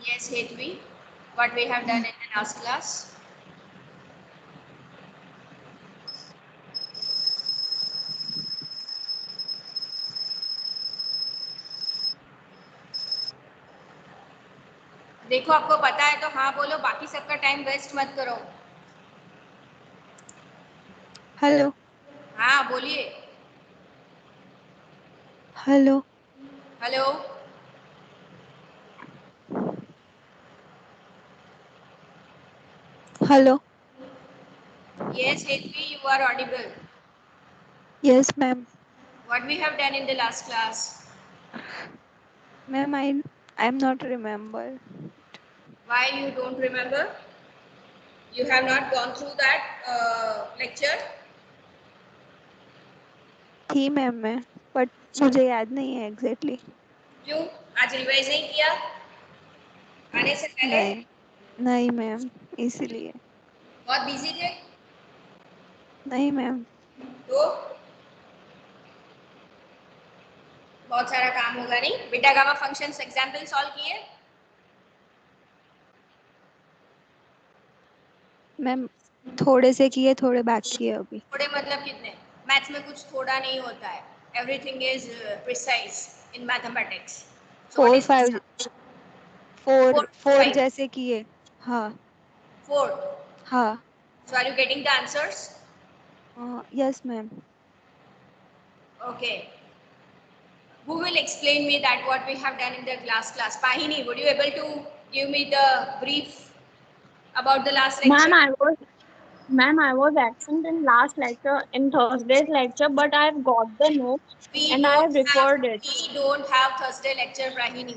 Yes, Hetvi, what we have done in the last class. देखो आपको पता है तो हाँ बोलो, बाकी सबका टाइम वेस्ट मत करो। हेलो हाँ बोलिए। Hello hello. Hello Yes, Hetvi, you are audible. Yes ma'am What we have done in the last class? Ma'am I am not remember Why you don't remember? You have not gone through that lecture? थी ma'am मैं but मुझे याद नहीं है exactly क्यों? आज revise नहीं किया आने से पहले? नहीं नहीं मैम इसीलिए बहुत बिजी थे नहीं मैम तो बहुत सारा काम होगा नहीं। Beta gamma functions example solve किए? मैम थोड़े से किए थोड़े बाकी है अभी थोड़े मतलब कितने? मैथ्स में कुछ थोड़ा नहीं होता है। Everything is precise in mathematics. So what four is five this? Four 4 four 5 जैसे किए हाँ 4. हाँ So are you getting the answers? Yes ma'am Okay. Who will explain me that what we have done in the last class? Pahini, would you able to give me the brief about the last lecture? Ma'am, I was absent in last lecture, in Thursday's lecture, but I have got the notes We and I don't have referred it. Thursday lecture, Pahini.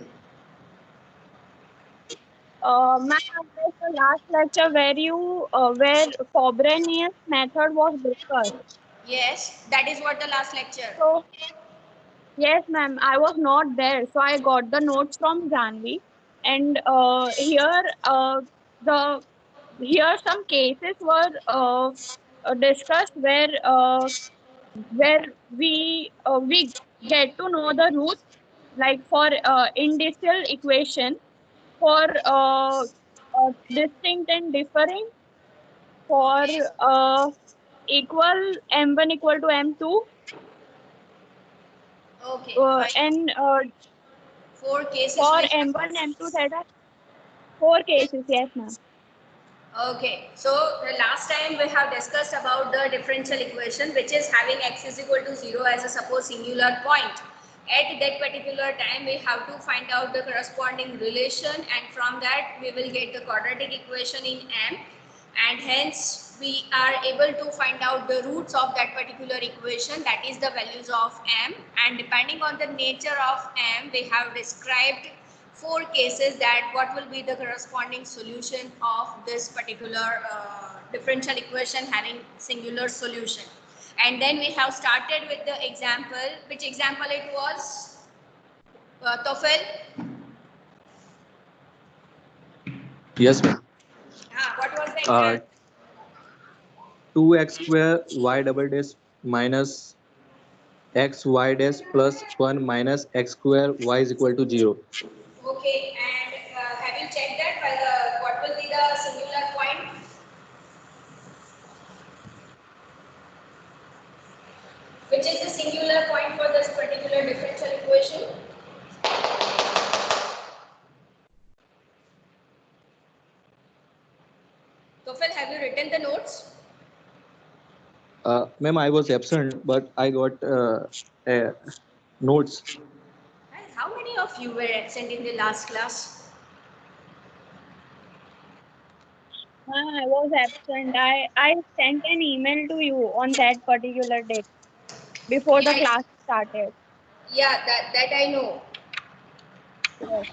Ma'am, I was the last lecture where Frobenius method was discussed. Yes, that is what the last lecture. So, yes, ma'am, I was not there, so I got the notes from Janvi, and the here some cases were discussed where we get to know the roots, like for indicial equation for distinct and differing, for equal m1 equal to m2, Okay, fine. and 4 cases for we have. m1 m2 theta, four cases. Yes, ma'am. Okay, so the last time we have discussed about the differential equation, which is having x is equal to 0 as a suppose singular point. At that particular time, we have to find out the corresponding relation, and from that we will get the quadratic equation in M, and hence we are able to find out the roots of that particular equation, that is the values of M, and depending on the nature of M, we have described 4 cases that what will be the corresponding solution of this particular differential equation having singular solution. And then we have started with the example. Which example it was? Tofel? Yes, ma'am. What was the example? 2x square y double dash minus x y dash plus 1 minus x square y is equal to 0. Okay, and have you checked that by what will be the singular point? Which is the singular point for this particular differential equation? Tofel, have you written the notes? Ma'am, I was absent, but I got notes. And how many of you were absent in the last class? I was absent. I sent an email to you on that particular date before the Yeah, class started. yeah, that I know. Yes.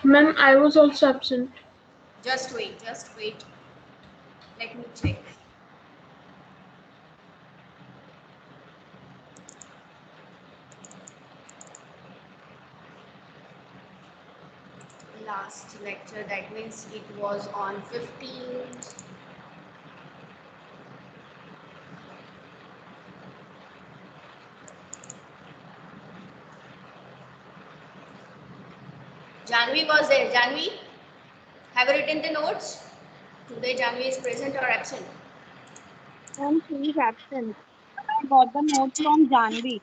Ma'am, I was also absent. Just wait, just wait. Let me check. Last lecture, that means it was on 15th. Janvi was there. Janvi, have you written the notes? Today Janvi is present or absent? Ma'am, she is absent. I got the note from Janvi.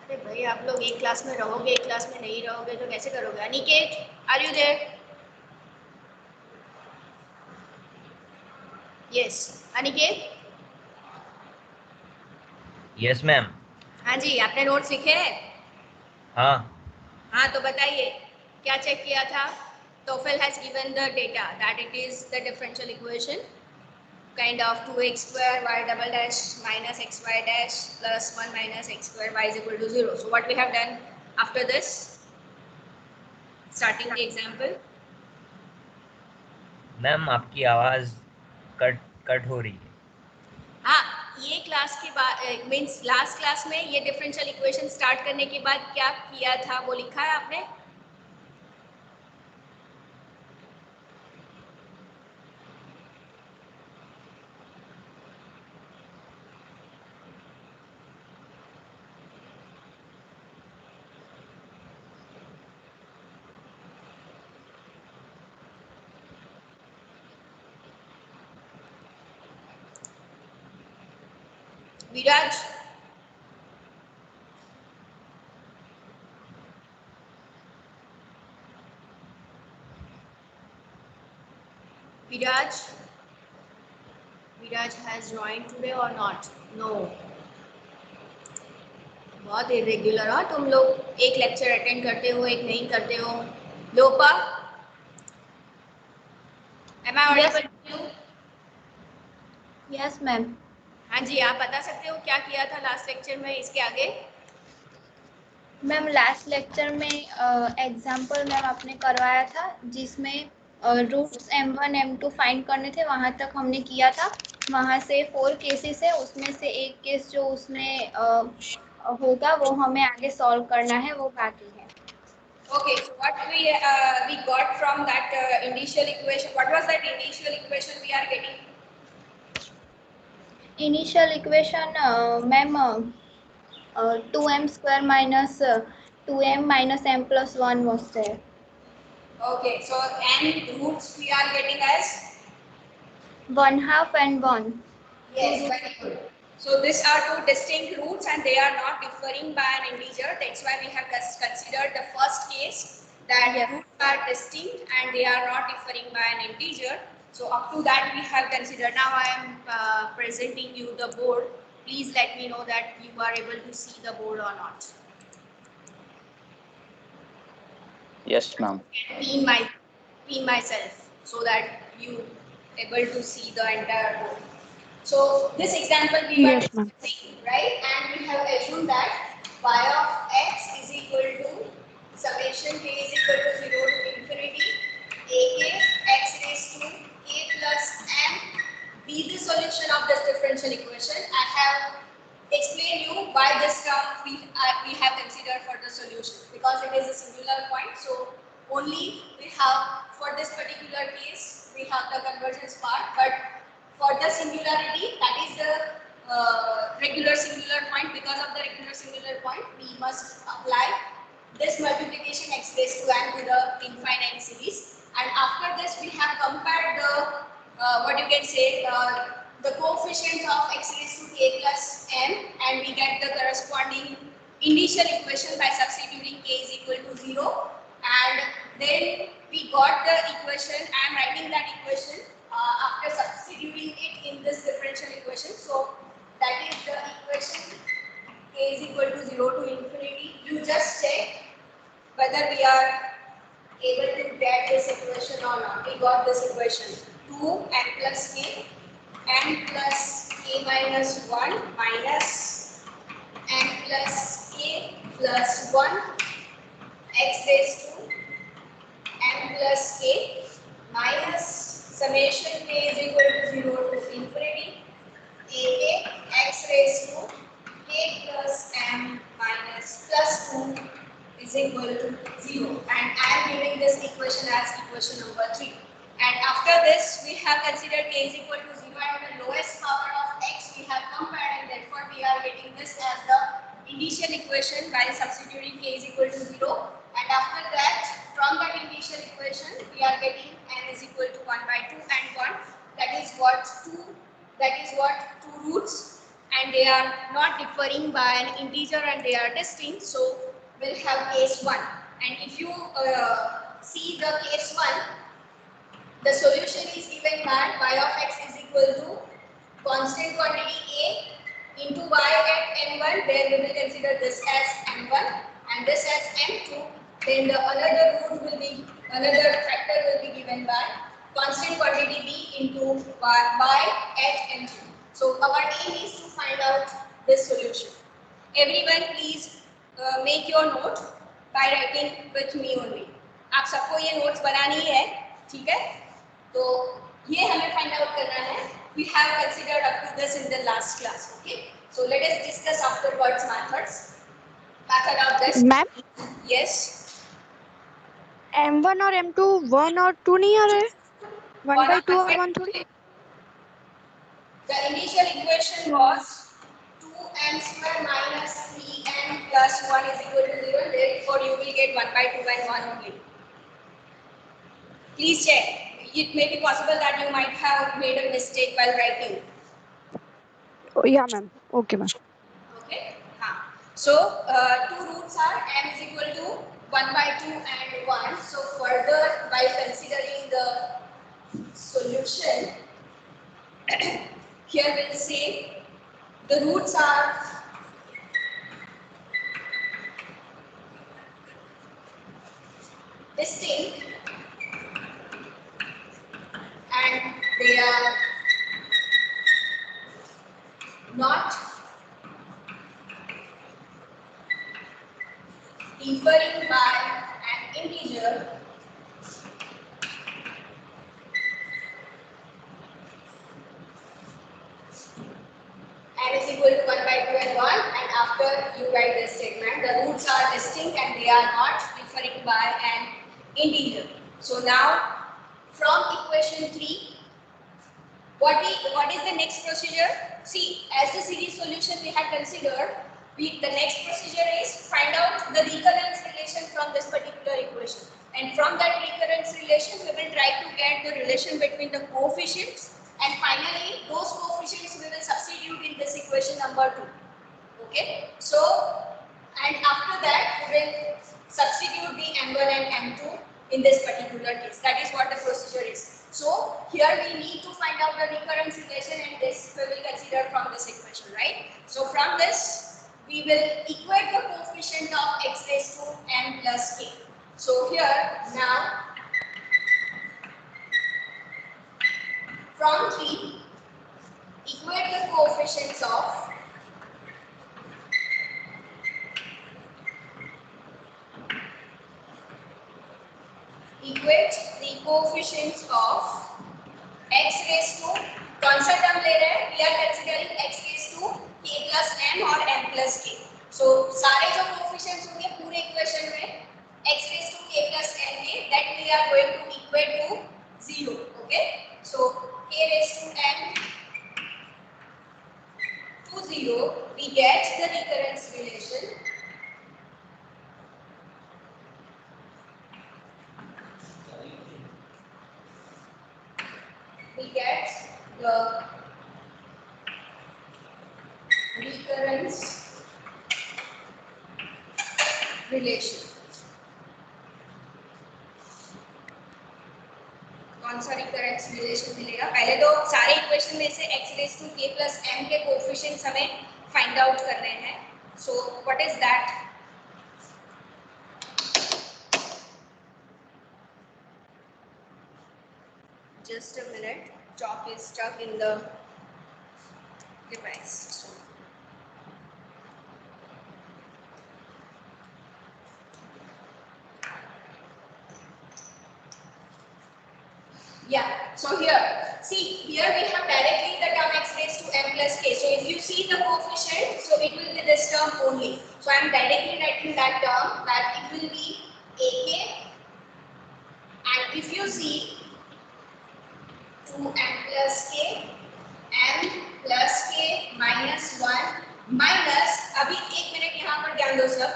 अरे भाई आप लोग एक class में रहोगे, एक class में नहीं रहोगे तो कैसे करोगे? Aniket, are you there? Yes, Aniket. Yes ma'am. हाँ जी, आपने नोट्स लिखे हैं? हाँ, तो बताइए क्या चेक किया था? TOEFL has given the data that it is the differential equation kind of 2x square y double dash minus xy dash plus 1 minus x square y is equal to 0. So what we have done after this? Starting the example. Ma'am आपकी आवाज cut हो रही है। हाँ, ये class के बाद means last class में ये डिफरेंशियल इक्वेशन स्टार्ट करने के बाद क्या किया था वो लिखा है आपने? विराज, Viraj has joined today or not? No. बहुत इरेग्युलर हो तुम लोग, एक लेक्चर अटेंड करते हो, एक नहीं करते हो। लोपा, am I audible to you? Yes ma'am. हाँ जी, आप बता सकते हो क्या किया था लास्ट लेक्चर में? इसके आगे मैम लास्ट लेक्चर में एग्जाम्पल मैम आपने करवाया था जिसमें रूट्स m1 m2 फाइंड करने थे, वहाँ तक हमने किया था। वहाँ से 4 केसेस है, उसमें से एक केस जो उसमें होगा वो हमें आगे सॉल्व करना है, वो बाकी है। okay, so what we got from that initial equation, what was that initial equation we are getting? Initial equation ma'am 2m square minus 2m minus m plus 1 was there. Okay, so n roots we are getting as 1/2 and 1. yes, very good. So these are two distinct roots and they are not differing by an integer. That's why we have considered the first case that roots are distinct and they are not differing by an integer. So up to that we have considered. Now I am presenting you the board. Please let me know that you are able to see the board or not. Yes, ma'am. Pin myself so that you able to see the entire board. So this example we were discussing, right? And we have assumed that y of x is equal to summation k is equal to 0 to infinity ak x raised to k plus m be the solution of this differential equation. I have explained you why this term we have considered for the solution, because it is a singular point. So only we have for this particular case we have the convergence part, but for the singularity, that is the regular singular point. Because of the regular singular point, we must apply this multiplication x raised to n to the infinite series. And after this, we have compared the what you can say the coefficients of x raised to k plus m, and we get the corresponding initial equation by substituting k is equal to 0. And then we got the equation. I am writing that equation after substituting it in this differential equation. So that is the equation k is equal to 0 to infinity. You just check whether we are able to get this equation or not. We got this equation 2n plus k, n plus k minus 1 minus n plus k plus 1 x raised to n plus k minus summation k is equal to 0 to infinity ak x raised to k plus m minus plus 2 is equal to 0. And I am giving this equation as equation number 3. And after this we have considered k is equal to 0 and the lowest power of x we have compared, and therefore we are getting this as the initial equation by substituting k is equal to 0. And after that, from that initial equation we are getting n is equal to 1 by 2 and 1. That is what two roots, and they are not differing by an integer and they are distinct, so we'll have case 1. And if you see the case 1, the solution is given by y of x is equal to constant quantity a into y at n1, where we will consider this as n1 and this as n2. Then the another factor will be given by constant quantity b into y at n2. So our aim is to find out this solution. Everyone please make your note by writing with me only. आप सबको ये notes बनानी है, ठीक है? तो ये हमें find out करना है. We have considered up to this in the last class. Okay, so let us discuss afterwards method of this. Ma'am Yes. M1 और M2 1 और 2 नहीं आ रहे? 1 by 2 और 1 थोड़ी? The initial equation was 2n square minus 3n plus 1 is equal to 0. Therefore, you will get 1 by 2 and 1 only. Please check. It may be possible that you might have made a mistake while writing. Oh, yeah, ma'am. Okay, ma'am. Okay. So, two roots are n is equal to 1 by 2 and 1. So, further, by considering the solution, here we'll say the roots are distinct and they are not differing by an integer n is equal to 1 by 2 and 1, and after you write this statement, the roots are distinct and they are not differing by an integer. So now from equation 3, what is the next procedure? See, as the series solution we have considered, the next procedure is find out the recurrence relation from this particular equation, and from that recurrence relation we will try to get the relation between the coefficients, and finally those coefficients we will substitute in this equation number 2. Okay, so and after that we will substitute the m1 and m2 in this particular case. That is what the procedure is. So here we need to find out the recurrence relation, and this we will consider from this equation, right? So from this we will equate the coefficient of x raised to m plus k. So here now from 3 equate the coefficients of x raised to कौन सा term ले रहे हैं? We are considering x raised to k plus m और m plus k. So सारे जो coefficients होंगे पूरे इक्वेशन में x raised to k plus m के, that we are going to equate to 0. Okay, so k raised to m to 0, we get the recurrence relation. We get the recurrence relation. कौन सा recurrence relation मिलेगा? पहले तो सारे equation में से x raised to k plus m के coefficients हमें फाइंड आउट करने हैं. So what is that? Just a minute. Chalk is stuck in the device. Yeah, so here, see, here we have directly the term x raised to m plus k. So if you see the coefficient, so it will be this term only. So I am directly writing that term, that it will be ak. And if you see 2m plus k, m plus k minus 1 minus, अभी एक minute यहाँ पर ध्यान दो सब,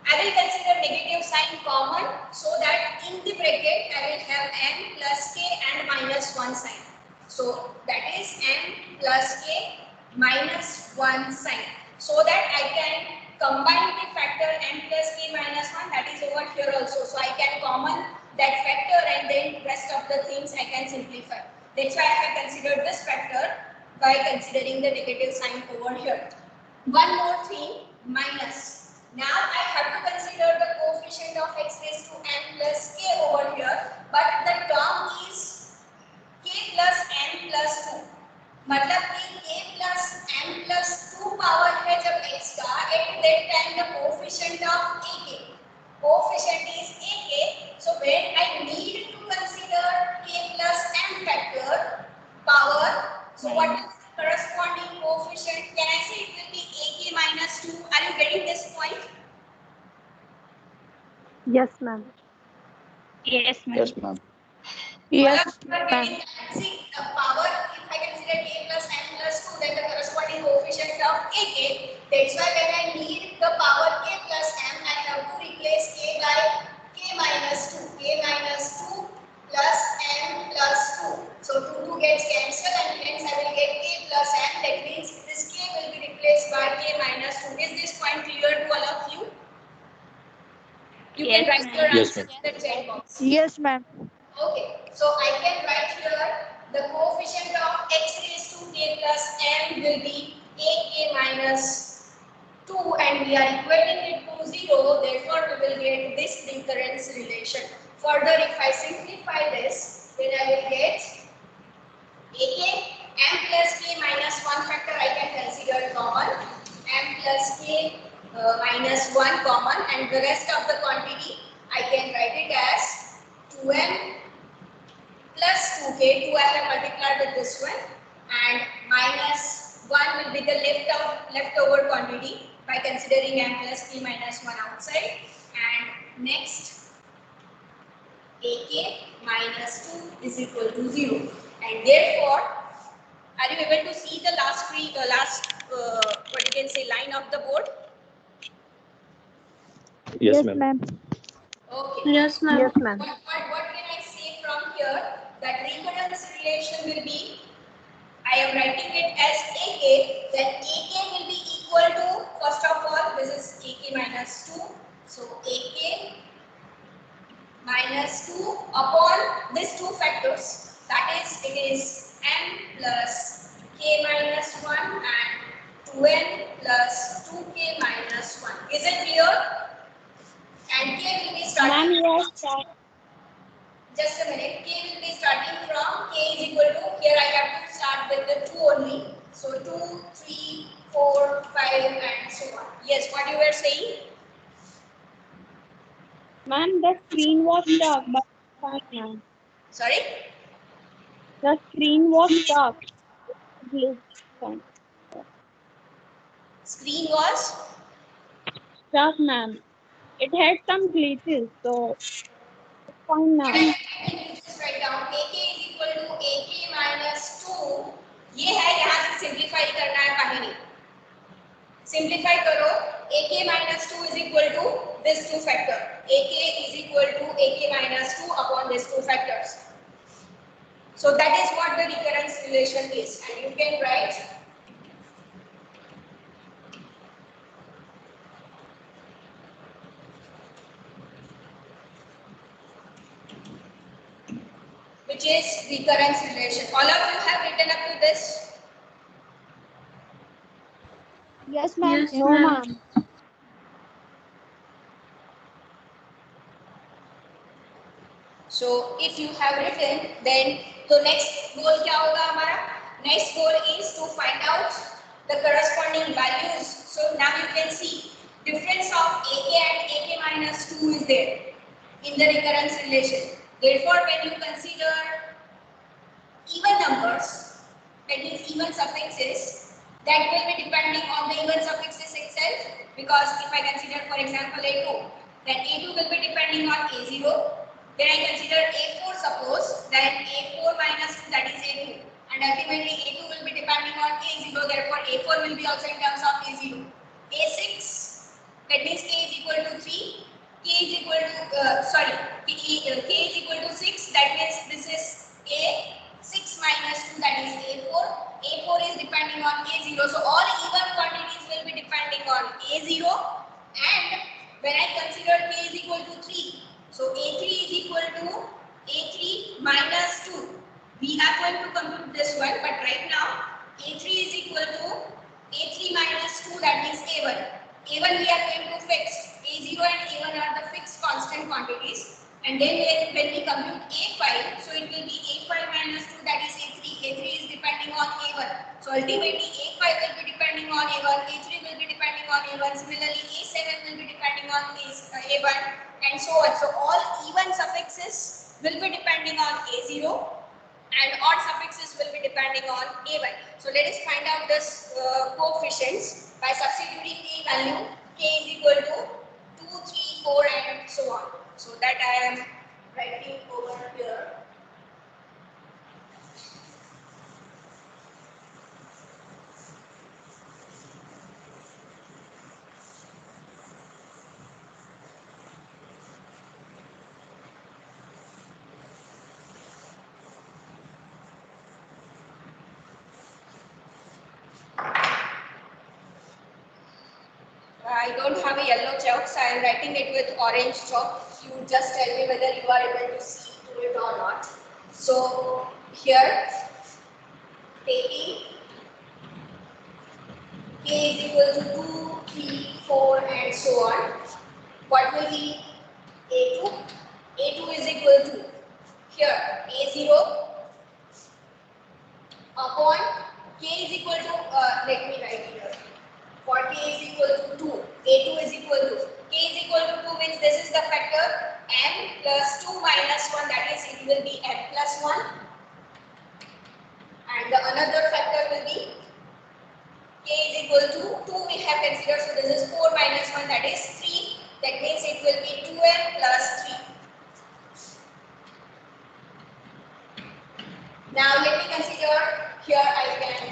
I will consider negative sign common, so that in the bracket I will have m plus k and minus 1 sign. So that is m plus k minus 1 sign. So that I can combine the factor m plus k minus 1, that is over here also. So I can common that factor and then rest of the things I can simplify. That's why I have considered this factor by considering the negative sign over here. One more thing, minus. Now I have to consider the coefficient of x raised to n plus k over here, but the term is k plus n plus 2. मतलब कि k plus n plus 2 power है जब x का, at that time the coefficient of ak. Coefficient is ak. So when I need to consider k plus n factor power, so what is the corresponding coefficient? Can I say it will be ak minus 2? Are you getting this point? Yes, ma'am. Yes, ma'am. Yes, ma'am. Yes, You are ma'am. getting that. See, the power, if I consider k plus n plus 2, then the corresponding coefficient of ak. That's why when I need the power k plus m, I have to replace k by k minus 2. K minus 2 plus m plus 2. So 2 gets cancelled and hence I will get k plus m. That means this k will be replaced by k minus 2. Is this point clear to all of you? You can Yes, write ma'am. your Yes, answer ma'am. in the chat box. Yes, ma'am. Okay, so I can write here the coefficient of x raised to k plus m will be ak minus 2 and we are equating it to 0, therefore we will get this recurrence relation. Further, if I simplify this, then I will get ak m plus k minus 1 factor I can consider common, m plus k minus 1 common, and the rest of the quantity I can write it as 2m plus 2k, 2 I have multiplied with this one, and minus 1 will be the leftover quantity by considering m plus k minus 1 outside, and next ak minus 2 is equal to 0, and therefore are you able to see the last what you can say line of the board? Yes, ma'am. Okay. Yes, ma'am. Yes, ma'am. What can I say from here? That recurrence relation will be, I am writing it as AK, then AK will be equal to, first of all, this is AK minus 2. So AK minus 2 upon these two factors. That is, it is m plus k minus 1 and 2n plus 2k minus 1. Is it clear? And k will be Ma'am, starting. yes. Just a minute. K will be starting from k is equal to, here I have to start with the 2 only. So 2, 3, 4, 5 and so on. Yes, what you were saying? Ma'am, the screen was stuck, but fine now. Sorry? The screen was stuck. Fine. Screen was? Stuck, ma'am. It had some glitches, so it's fine now. Just write down AK is equal to AK minus 2. ये है, यहाँ से simplify करना है बाहर नहीं. Simplify करो. AK minus 2 is equal to this two factor. AK is equal to AK minus 2 upon these two factors. So that is what the recurrence relation is, and you can write which is recurrence relation. All of you have written up to this? Yes, ma'am. Yes, No, ma'am. ma'am. So if you have written, then the next goal क्या होगा हमारा? Next goal is to find out the corresponding values. So now you can see difference of AK and AK minus 2 is there in the recurrence relation. Therefore, when you consider even numbers, that is even suffixes, that will be depending on the even suffixes itself, because if I consider for example A2, then A2 will be depending on A0. When I consider A4 suppose, then A4 minus 2, that is A2, and ultimately A2 will be depending on A0, therefore A4 will be also in terms of A0. A6 That means k is equal to 3, k is equal to k is equal to 6. That means this is a 6 minus 2, that is a4. A4 is depending on a0, so all even quantities will be depending on a0. And when I consider k is equal to 3, so a3 is equal to a3 minus 2. We are going to compute this one, but right now a3 is equal to a3 minus 2, that means a1. a1 we are going to fix. a0 and a1 are the fixed constant quantities. And then when we compute a5, so it will be a5 minus 2, that is a3. a3 is depending on a1. So ultimately a5 will be depending on a1, a3 will be depending on a1. Similarly a7 will be depending on a1, and so on. So all even suffixes will be depending on a0 and odd suffixes will be depending on a1. So let us find out this coefficients by substituting a value. K is equal to 2, 3, 4 and so on. So that I am writing over here. I don't have a yellow chalk, so I am writing it with orange chalk. You just tell me whether you are able to see through it or not. So here, taking k is equal to 2, 3, 4 and so on. What will be a2? a2 is equal to here a0 upon k is equal to, let me write here. For k is equal to 2, a2 is equal to, k is equal to 2 means this is the factor m plus 2 minus 1, that is it will be m plus 1, and the another factor will be k is equal to 2 we have considered, so this is 4 minus 1, that is 3, that means it will be 2m plus 3. Now let me consider, here I can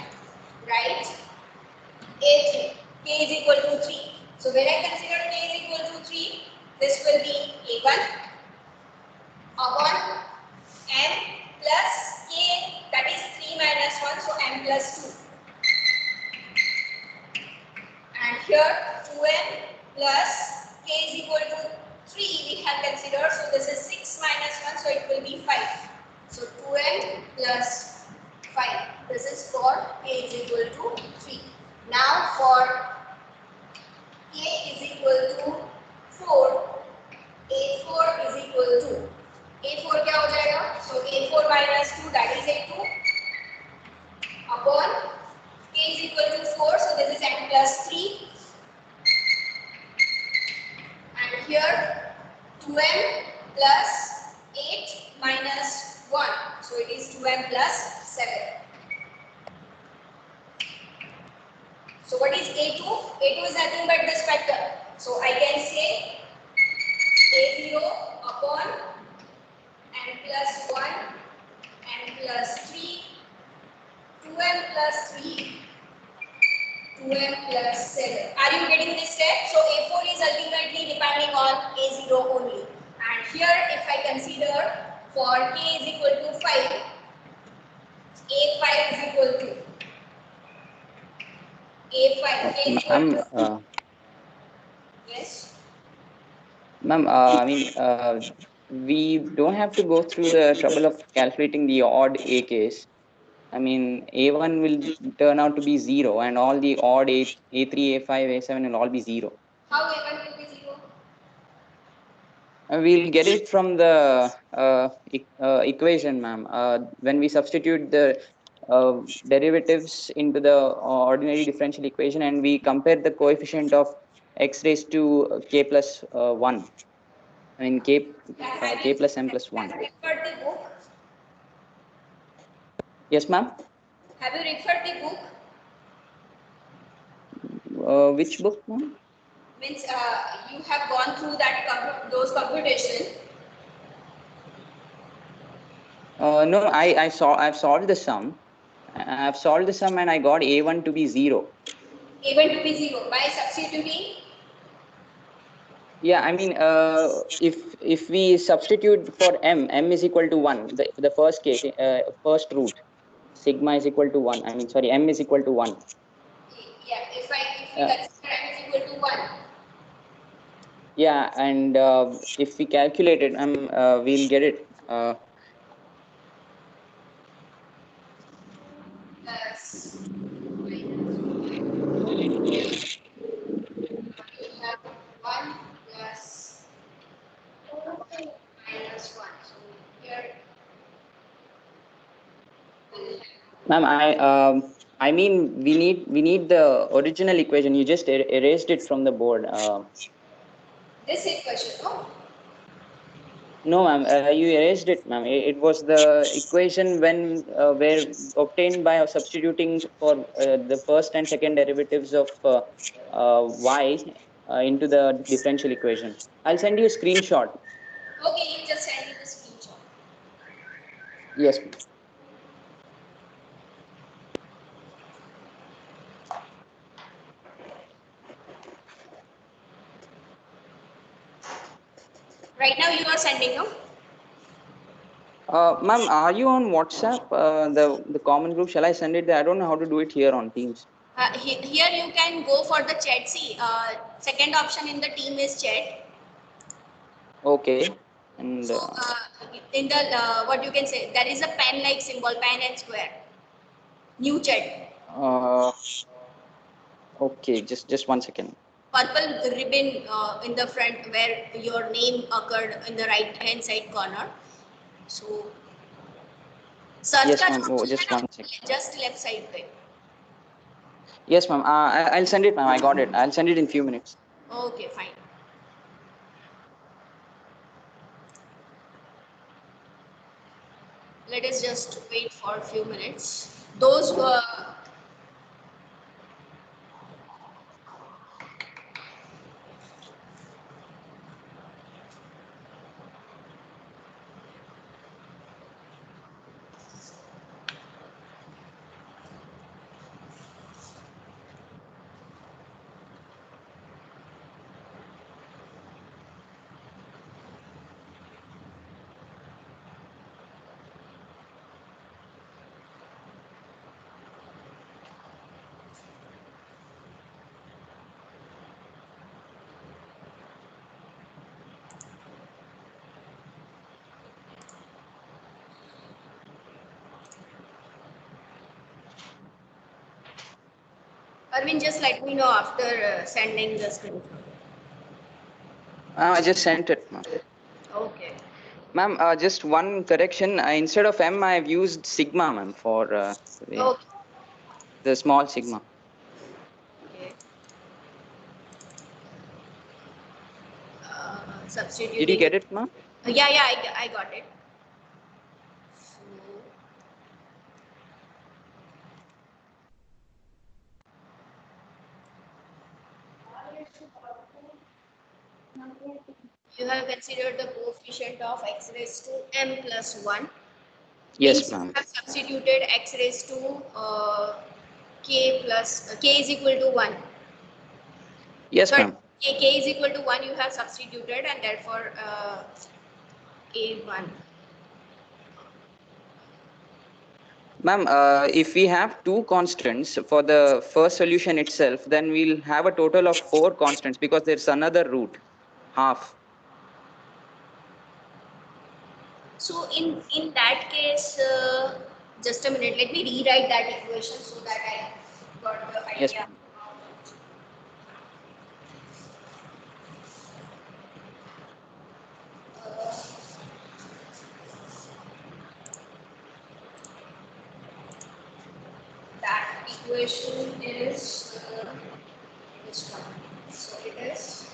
write a3, k is equal to 3. So when I consider k is equal to 3, this will be a1 upon m plus k, that is 3 minus 1, so m plus 2. And here 2m plus k is equal to 3 we have considered, so this is 6 minus 1, so it will be 5. So 2m plus 5, this is for k is equal to 3. Now for k is equal to 4, a4 is equal to, a4 क्या हो जाएगा? So a4 minus 2, that is a2 upon k is equal to 4, so this is n plus 3, and here 2m plus 8 minus 1, so it is 2m plus 7. So what is a2? a2 is nothing but this factor, so I can say a0 upon n plus 1, n plus 3, 2m plus 3, 2m plus 7. Are you getting this step? So a4 is ultimately depending on a0 only. And here if I consider for k is equal to 5, a5 is equal to a5, k is equal to, yes. Ma'am, we don't have to go through the trouble of calculating the odd a case. I mean, a1 will turn out to be 0 and all the odd a3, a5, a7 will all be 0. How a1 will be 0? We'll get it from the equation, ma'am. When we substitute the derivatives into the ordinary differential equation and we compare the coefficient of x raised to k plus 1. I mean k plus m plus 1. Have you referred the book? Yes, ma'am. Have you referred the book? Which book, ma'am? Means you have gone through that those computation. No, I've solved the sum. I've solved the sum and I got a1 to be 0. A1 to be 0 by substituting Yeah, I mean, if we substitute for m is equal to 1, the first case, first root, sigma is equal to 1. I mean, sorry, m is equal to 1. Yeah, if we Uh, consider m is equal to 1. yeah, and if we calculate it, we'll get it. Plus you have 1 plus minus 1. So here we'll Ma'am, I mean, we need the original equation. You just erased it from the board. this equation, no? No, ma'am, you erased it, ma'am. It was the equation when were obtained by substituting for the first and second derivatives of y into the differential equation. I'll send you a screenshot. Okay, you just send me the screenshot. Yes, ma'am. Right now you are sending, no? Ma'am, are you on WhatsApp? The common group. Shall I send it there? I don't know how to do it here on Teams. Here you can go for the chat. See, second option in the team is chat. Okay. And So in the what you can say, there is a pen like symbol, pen and square. New chat. okay, just 1 second. Purple ribbon in the front where your name occurred in the right hand side corner. So search Yes, का ma'am. जो Oh, option है just ना, 1 second. just left side पे. Yes, ma'am. I'll send it, ma'am. I got it. I'll send it in few minutes. Okay, fine. Let us just wait for a few minutes. Those who are Arvind, just let me know after sending the screenshot. I just sent it, ma'am. Okay. Ma'am, just one correction. Instead of m, I've used sigma, ma'am, for Okay. the small sigma. Okay. Did you Substituting. get it, ma'am? Yeah, I got it. So, you have considered the coefficient of x raised to m plus 1. Yes, Means you ma'am. have substituted x raised to k plus k is equal to 1. Yes, Sorry, ma'am. k is equal to 1 you have substituted and therefore a1. Ma'am, if we have two constants for the first solution itself, then we'll have a total of 4 constants because there's another root, half. So in that case, just a minute, let me rewrite that equation so that I got the Yes, idea. ma'am. That equation is this one. So it is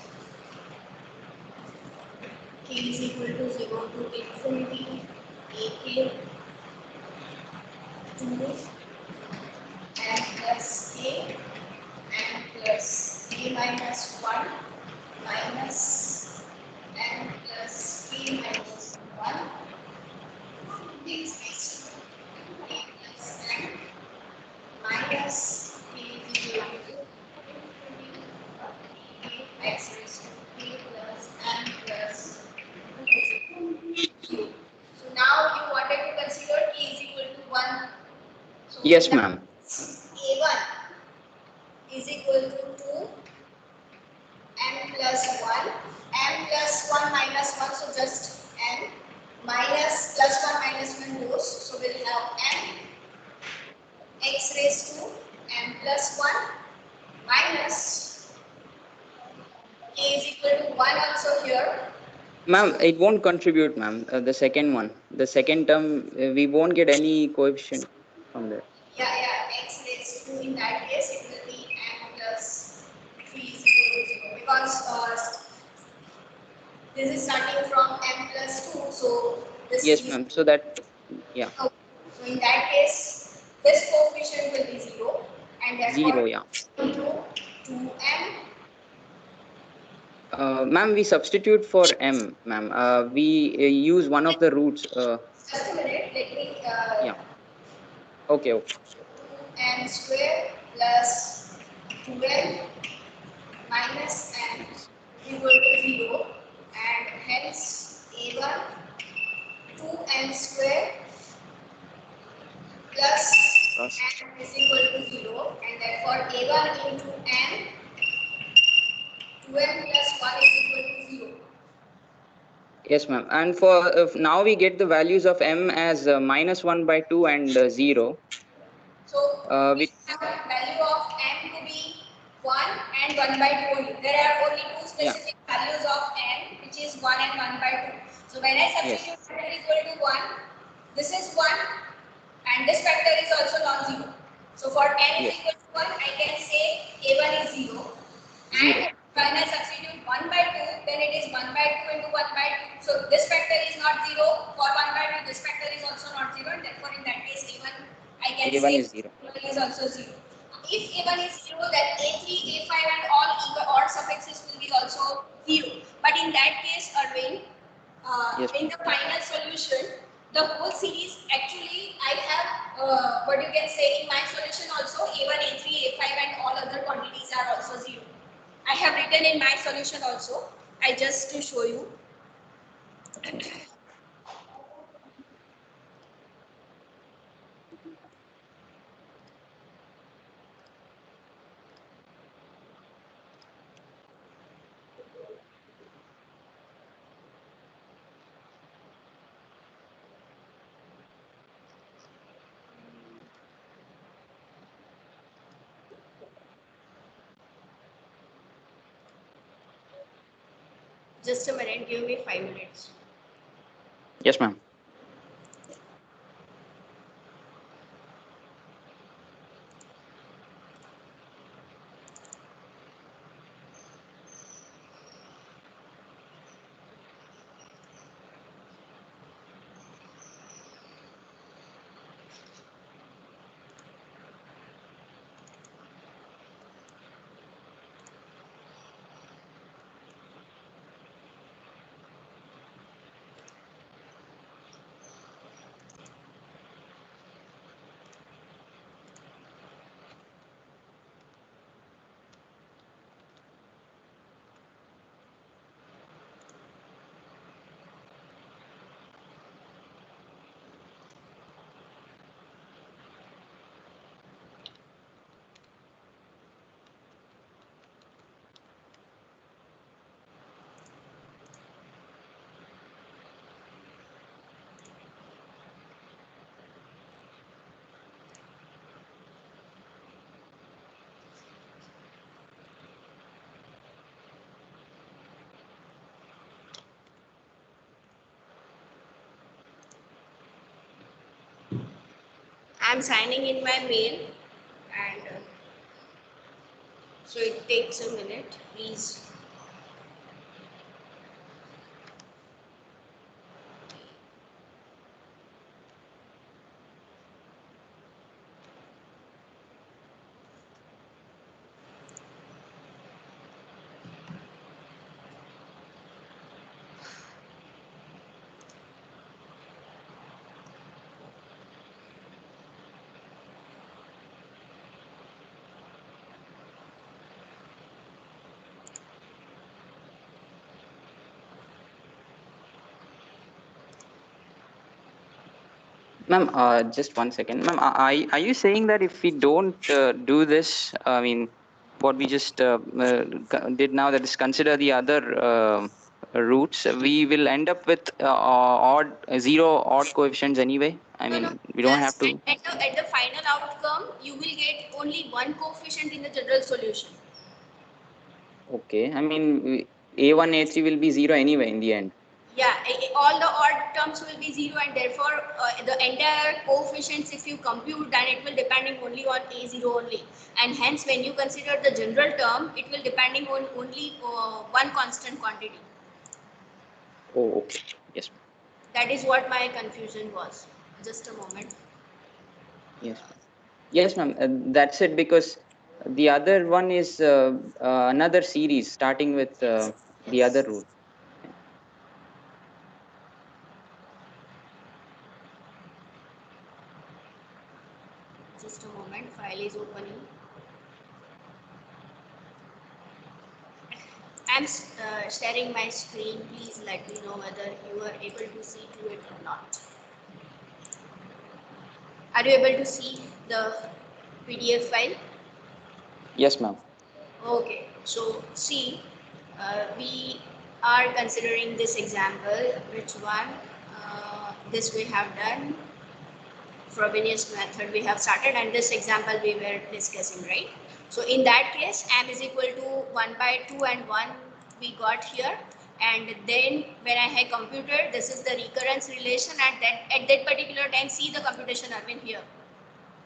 k is equal to 0 to infinity ak 2 n plus k n plus k minus 1 minus n plus k minus 1 is k plus n minus k is equal to k x raised to k plus Yes, ma'am. A1 is equal to 2 m plus 1, m plus 1 minus 1, so just m minus plus 1 minus 1 goes, so we'll have m x raised to m plus 1 minus k is equal to 1 also here. Ma'am, it won't contribute, ma'am. The second one, the second term, we won't get any coefficient from there. Yeah, x raised to, in that case it will be m plus 3 is equal to 0 because this is starting from m plus 2, so this Yes, is ma'am. So that, yeah, okay. So in that case, this coefficient will be 0 and therefore zero, yeah. into 2m. Ma'am, we substitute for m, ma'am. We use one of the roots. Just a minute, let me Yeah. Okay, okay. 2m square plus 12 minus m equal to 0 and hence a1 2m square plus Plus. m is equal to 0 and therefore a1 into m 2m plus 1 is equal to 0. Yes, ma'am. And for now, we get the values of m as -1/2 and 0. So we With have value of m to be 1 and 1/2 only. There are only two yeah, specific values of m, which is 1 and 1/2. So when I yes, substitute factor equal to 1, this is 1 and this factor is also non-zero. So for n is yes, equal to 1, I can say a1 is 0. 0. And when I substitute 1/2, then it is 1/2 into 1/2. So this factor is not 0. For 1/2, this factor is also not 0. And therefore, in that case, a1, I can A1 say is 0. a1 is also 0. If a1 is 0, then a3, a5 and all even odd suffixes will be also 0. But in that case, Arvind, Yes, in ma'am. the final solution, the whole series actually I have what you can say in my solution also a1, a3, a5 and all other quantities are also 0. I have written in my solution also. I just to show you. Just a minute, give me 5 minutes. Yes, ma'am. I'm signing in my mail and so it takes a minute, please. Ma'am, just one second. Ma'am, are you saying that if we don't do this, I mean, what we just did now, that is consider the other roots, we will end up with zero odd coefficients anyway? I No, no. mean, we don't have to. At the final outcome, you will get only one coefficient in the general solution. Okay. I mean, A1, A3 will be zero anyway in the end. Yeah, all the odd terms will be zero, and therefore the entire coefficients, if you compute, then it will depending only on A0 only. And hence, when you consider the general term, it will depending on only one constant quantity. Oh, okay. Yes. That is what my confusion was. Just a moment. Yes. Yes, ma'am. That's it, because the other one is another series starting with the other root. Just a moment. File is opening. I'm sharing my screen. Please let me know whether you are able to see to it or not. Are you able to see the PDF file? Yes, ma'am. Okay, so see, we are considering this example. Which one? This we have done. Frobenius method we have started, and this example we were discussing, right? So in that case, m is equal to 1 by 2 and 1 we got here. And then when I have computed, this is the recurrence relation, and that at that particular time, see the computation Arvind here.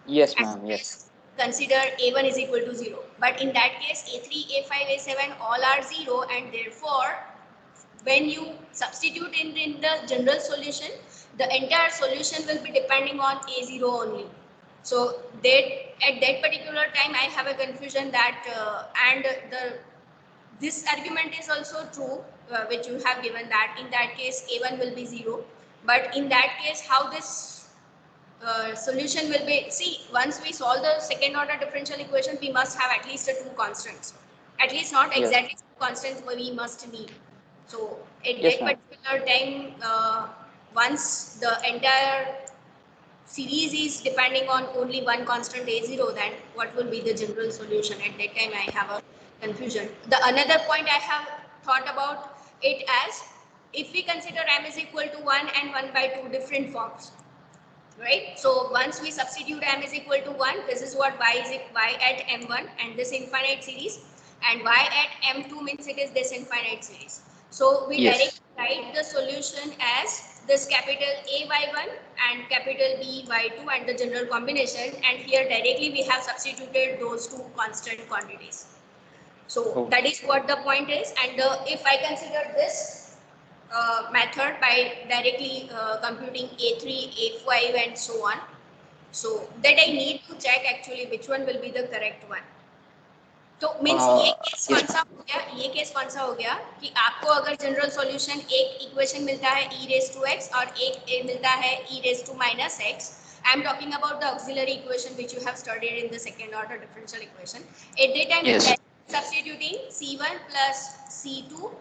Yes, ma'am. Yes. Consider A1 is equal to 0. But in that case, A3, A5, A7 all are 0, and therefore, when you substitute in the general solution, the entire solution will be depending on A0 only. So at that particular time, I have a confusion that this argument is also true, which you have given, that in that case A1 will be 0. But in that case, how this solution will be, see, once we solve the second order differential equation, we must have at least two constants, at least not Yes. exactly two constants, but we must need. So at Yes, that ma'am. particular time, once the entire series is depending on only one constant A0, then what will be the general solution? At that time, I have a confusion. The another point I have thought about it as, if we consider m is equal to 1 and 1 by 2 different forms, right? So once we substitute m is equal to 1, this is what y at m1 and this infinite series, and y at m2 means it is this infinite series. So we Yes. directly write the solution as this capital A y1 and capital B y2 and the general combination, and here directly we have substituted those two constant quantities. So that is what the point is. And if I consider this method by directly computing A3, A5 and so on, so that I need to check actually which one will be the correct one. तो means ये case कौन सा हो गया, ये case कौन सा हो गया कि आपको अगर जनरल सॉल्यूशन एक इक्वेशन मिलता है e raised to x और एक मिलता है e raised to minus x. I am talking about the auxiliary equation which you have studied in the second order differential equation. At that time, Yes. substituting c1 plus c2,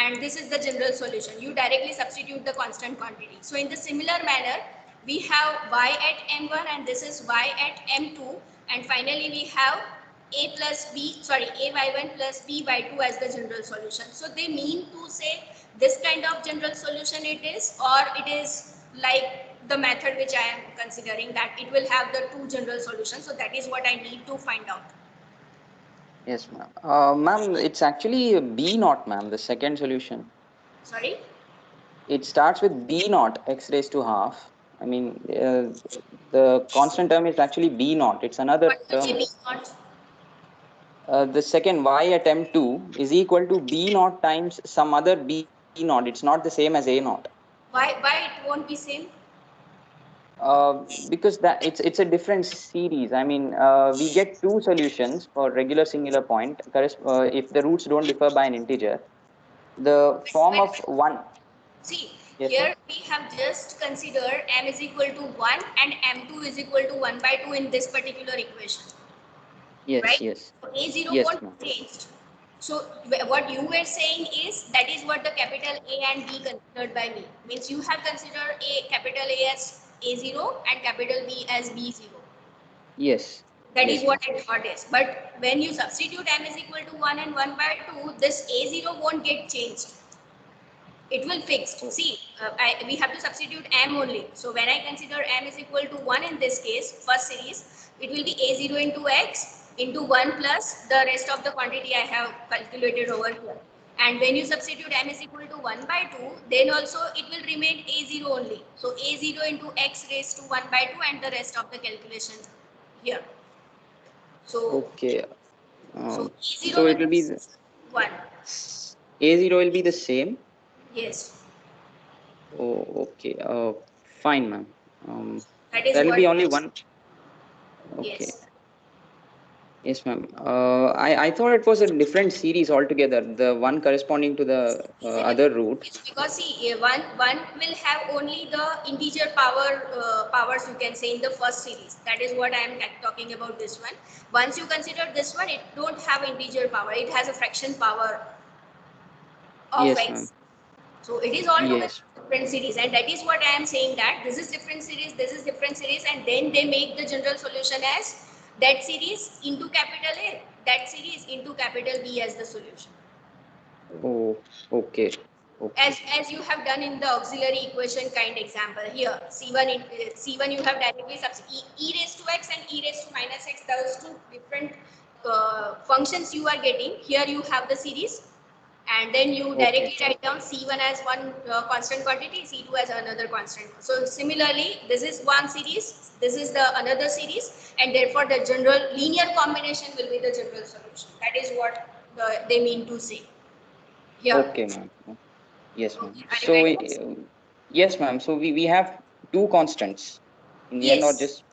and this is the general solution. You directly substitute the constant quantity. So in the similar manner, we have y at m1 and this is y at m2, and finally we have a y1 plus b by 2 as the general solution. So they mean to say this kind of general solution it is, or it is like the method which I am considering, that it will have the two general solutions. So that is what I need to find out. Yes, ma'am. Ma'am, it's actually B naught, ma'am, the second solution. Sorry? It starts with B naught, x raised to half. I mean, the constant term is actually B naught. It's another What will term. be not? The second y at m2 is equal to B naught times some other B naught. It's not the same as A naught. Why it won't be same? Because that it's a different series. I mean, we get two solutions for regular singular point if the roots don't differ by an integer. The form of one. See, Yes, here ma'am? we have just considered m is equal to 1 and m2 is equal to 1 by 2 in this particular equation. Yes, Right? yes. So A0 Yes, won't ma'am. be changed. So what you were saying is that is what the capital A and B considered by me. Means you have considered a capital A as A0 and capital B as B0. Yes. That Yes, is what I thought is. But when you substitute m is equal to 1 and 1 by 2, this A0 won't get changed. It will fixed. Oh. See, we have to substitute m only. So when I consider m is equal to 1 in this case, first series, it will be A0 into x into 1 plus the rest of the quantity I have calculated over here. And when you substitute m is equal to 1 by 2, then also it will remain A0 only. So A0 into x raised to 1 by 2 and the rest of the calculation here. So, Okay. so So A0 it will be will be 1. A0 will be the same. Yes. Oh, okay. Fine, ma'am. That is There will what. be only one. Okay. Yes. Yes, ma'am. I thought it was a different series altogether. The one corresponding to the other root. It's because see, one will have only the integer powers, you can say, in the first series. That is what I am talking about this one. Once you consider this one, it don't have integer power. It has a fraction power of Yes, ma'am. x. So it is altogether Yes. different series, and that is what I am saying, that this is different series, this is different series, and then they make the general solution as that series into capital A, that series into capital B as the solution. Oh, okay. Okay. As you have done in the auxiliary equation kind example here, C1 C1 you have directly e raised to x and e raised to minus x, those two different functions you are getting. Here you have the series, and then you directly write down C1 as one constant quantity, C2 as another constant. So similarly, this is one series, this is the another series, and therefore the general linear combination will be the general solution. That is what they mean to say here. Okay, ma'am. Yes, ma'am. Okay. Are you So, getting? yes, ma'am. So we have two constants in the end, or Yes. just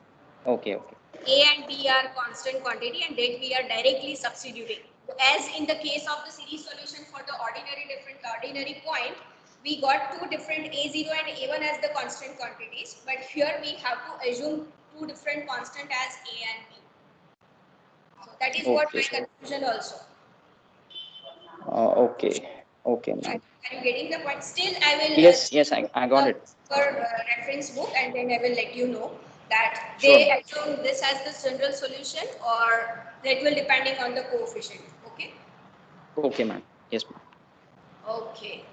okay, okay. A and B are constant quantity, and that we are directly substituting. As in the case of the series solution for the ordinary point, we got two different A0 and A1 as the constant quantities, but here we have to assume two different constant as A and B. So that is what my Okay. conclusion also. Okay. Okay, Are ma'am. you getting the point? Still, I will Yes, yes, I got it. reference book, and then I will let you know that Sure, they ma'am. assume this as the general solution, or that will depending on the coefficient. Okay. Okay, ma'am. Yes, ma'am. Okay.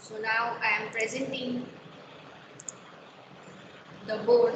So now I am presenting the board.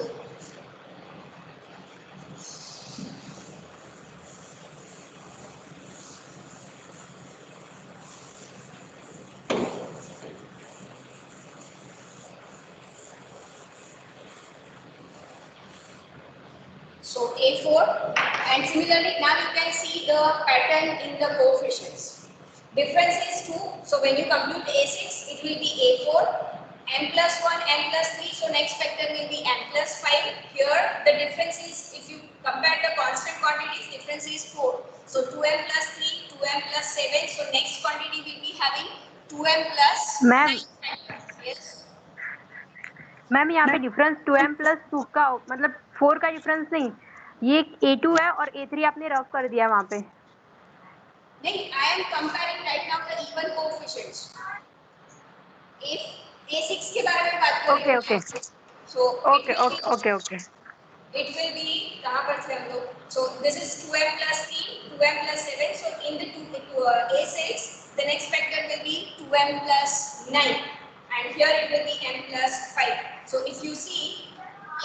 So A4, and similarly now you can see the pattern in the coefficients. Difference is 2, so when you compute A6 it will be A4, m plus 1, m plus 3, so next factor will be m plus 5. Here the difference is, if you compare the constant quantities, difference is 4. So 2m plus 3, 2m plus 7, so next quantity will be having 2m plus 9 ma'am factors. Yes. Ma'am यहाँ पे difference 2m+2 का मतलब 4 का difference नहीं, ये A2 है और A3 आपने रफ कर दिया वहाँ पे. नहीं, I am comparing right now the even coefficients. If A6 के बारे में बात ओके करें, okay so okay okay okay okay it will be कहाँ पर थे हम लोग? So this is 2m plus 3, 2m plus 7. So in the A6, the next factor will be 2m plus 9, and here it will be m plus 5. So if you see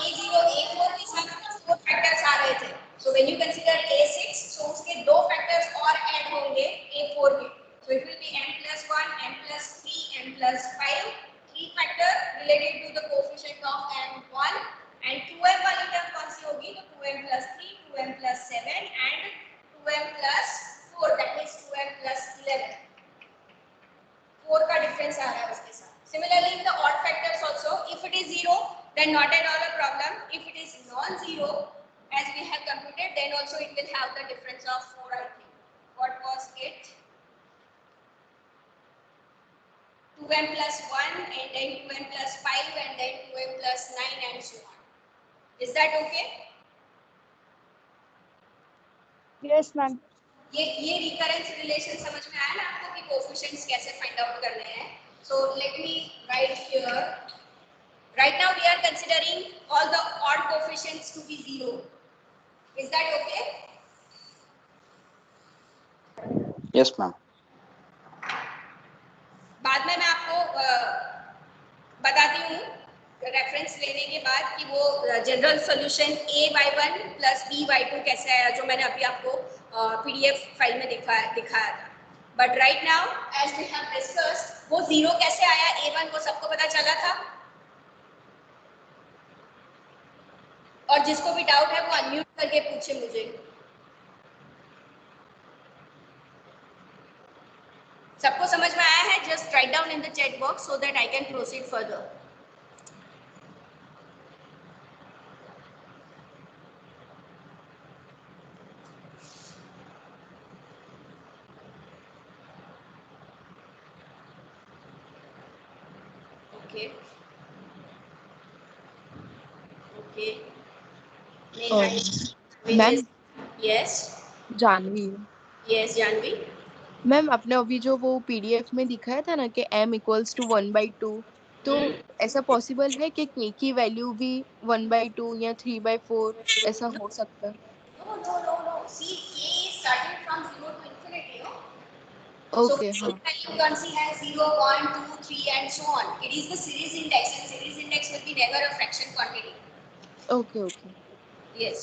A0, A4 के साथ 4 factors आ रहे थे. So when you consider A6, so उसके 2 factors और add होंगे A4 के. So it will be m plus 1, m plus 3, m plus 5. 3 factor related to the coefficient of m1, and 2m वाली term कौन सी होगी? तो 2m plus 3, 2m plus 7 and 2m plus 4, that is 2m plus 11. 4 का difference आ रहा है उसके साथ. Similarly in the odd factors also, if it is 0 then not at all a problem. If it is non-zero as we have computed, then also it will have the difference of 4, I think. What was it? 2m plus 1 and then 2m plus 5 and then 2m plus 9 and so on. Is that okay? Yes, ma'am. ये recurrence relation समझ में आया ना आपको कि coefficients कैसे find out करने हैं? So let me write here. Right now we are considering all the odd coefficients to be 0. Is that okay? Yes, ma'am. बाद में मैं आपको बताती हूँ रेफरेंस लेने के बाद कि वो general solution a/1 plus b/2 कैसे आया जो मैंने अभी आपको पीडीएफ फाइल में दिखाया था. But right now as we have discussed वो 0 कैसे आया a1 को सबको पता चला था. और जिसको भी डाउट है वो अनम्यूट करके पूछे मुझे. सबको समझ में आया है? Just write down in the chat box so that I can proceed further. Okay. Okay. Ma'am Yes. Janvi Yes, Janvi. Ma'am आपने अभी जो वो पीडीएफ में दिखाया था ना कि m इक्वल्स टू 1/2 तो ऐसा पॉसिबल है कि k की वैल्यू भी 1/2 या 3/4 ऐसा हो सकता है? No. See, k is starting from 0 to infinity, no? Okay So हाँ you can see has 0, 1, 2, 3 and so on. It is the series index and series index will be never a fraction quantity. Okay okay Yes.